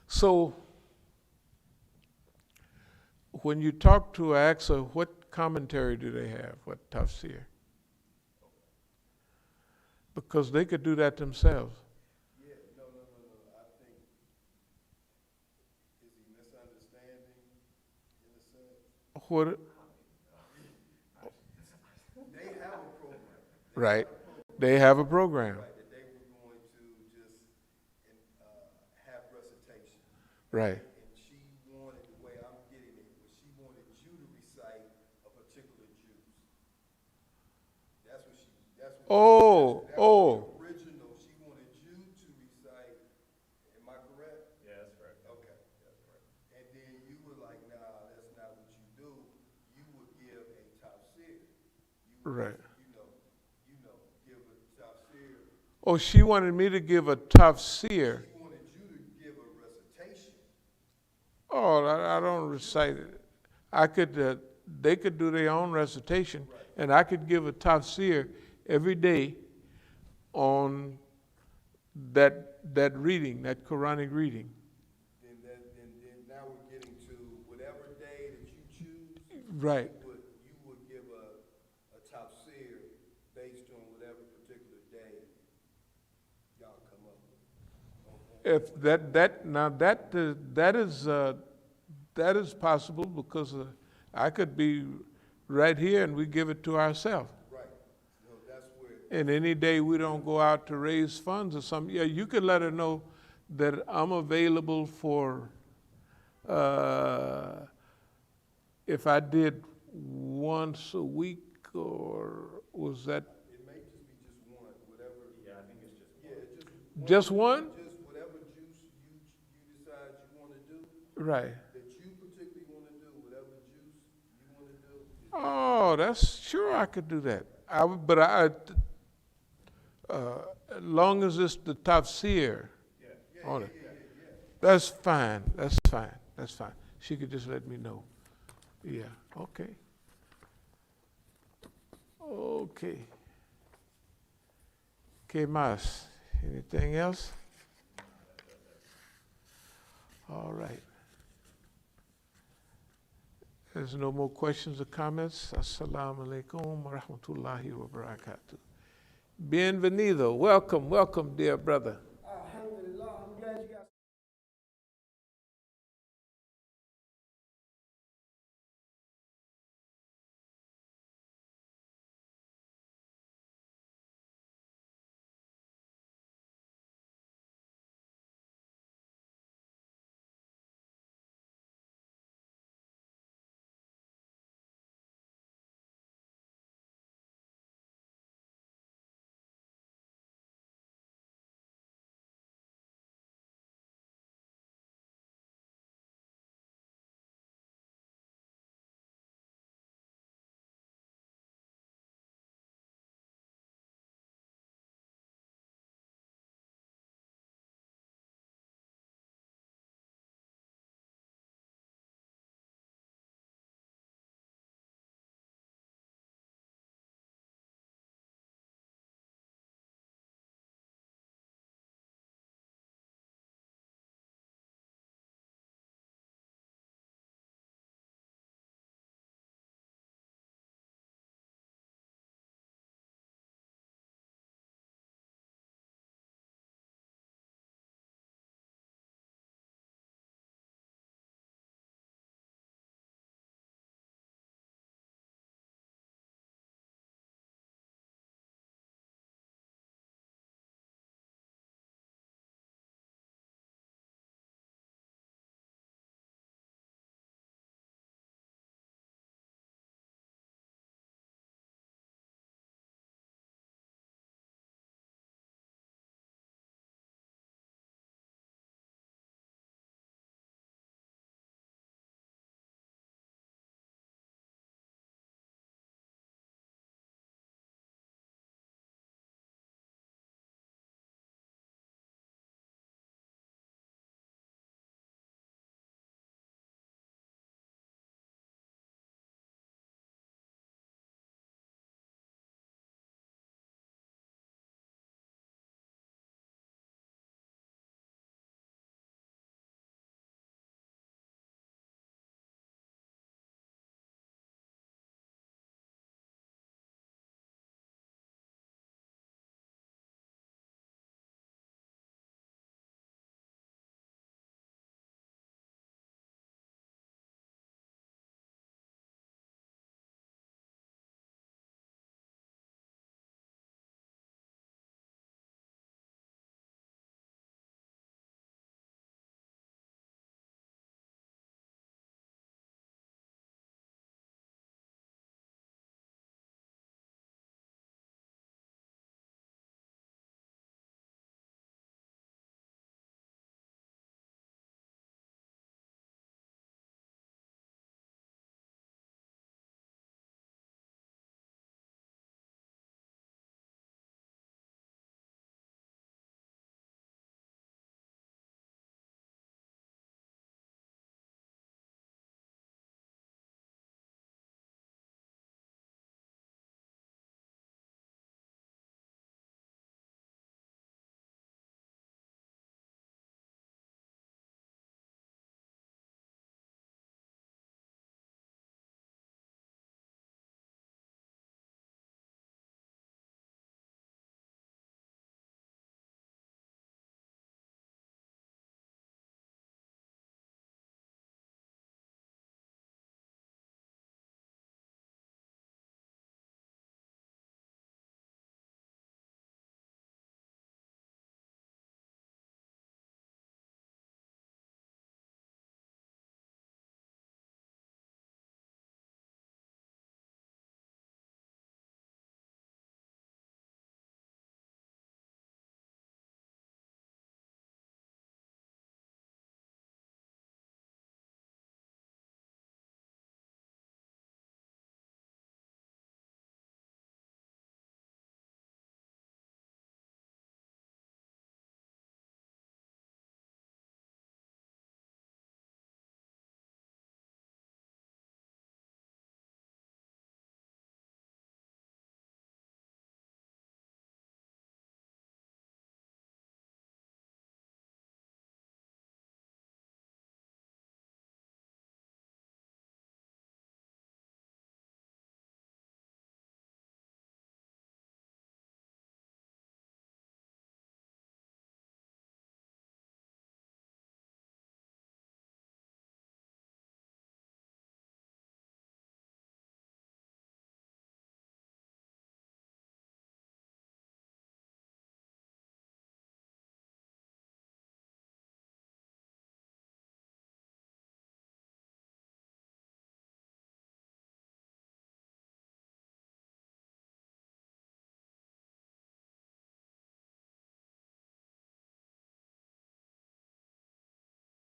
So when you talk to AXA, what commentary do they have? What tafsir? Because they could do that themselves. Yeah, no. I think, is he misunderstanding in a sense? What? They have a program. Right. They have a program. Right, that they were going to just have recitation. Right. And she wanted, the way I'm getting it, was she wanted you to recite a particular juice. That's what she, that's what. Oh, that oh. was the original, she wanted you to recite, am I correct? Yeah, that's correct. Okay. And then you were like, nah, that's not what you do. You would give a tafsir. You would, Right. give a tafsir. Oh, she wanted me to give a tafsir. She wanted you to give a recitation. Oh, I don't recite it. I could, they could do their own recitation, and I could give a tafsir every day on that reading, that Quranic reading. Then now we're getting to whatever day that you choose. Right. You would give a tafsir based on whatever particular day y'all come up with. If that is possible because I could be right here and we give it to ourselves. Right. So that's where. And any day we don't go out to raise funds or something, yeah, you could let her know that I'm available for, if I did once a week, or was that? It may just be just one, whatever. Yeah, I Just one? Just whatever juice you decide you want to do, Right. that you particularly want to do, whatever juice you want to do. Oh, that's sure I could do that. As long as it's the tafsir on it. That's fine. That's fine. That's fine. She could just let me know. Yeah. Okay. Okay. ¿Qué más? Anything else? All right. There's no more questions or comments. Assalamu alaikum wa rahmatullahi wa barakatuh. Bienvenido. Welcome, welcome, dear brother.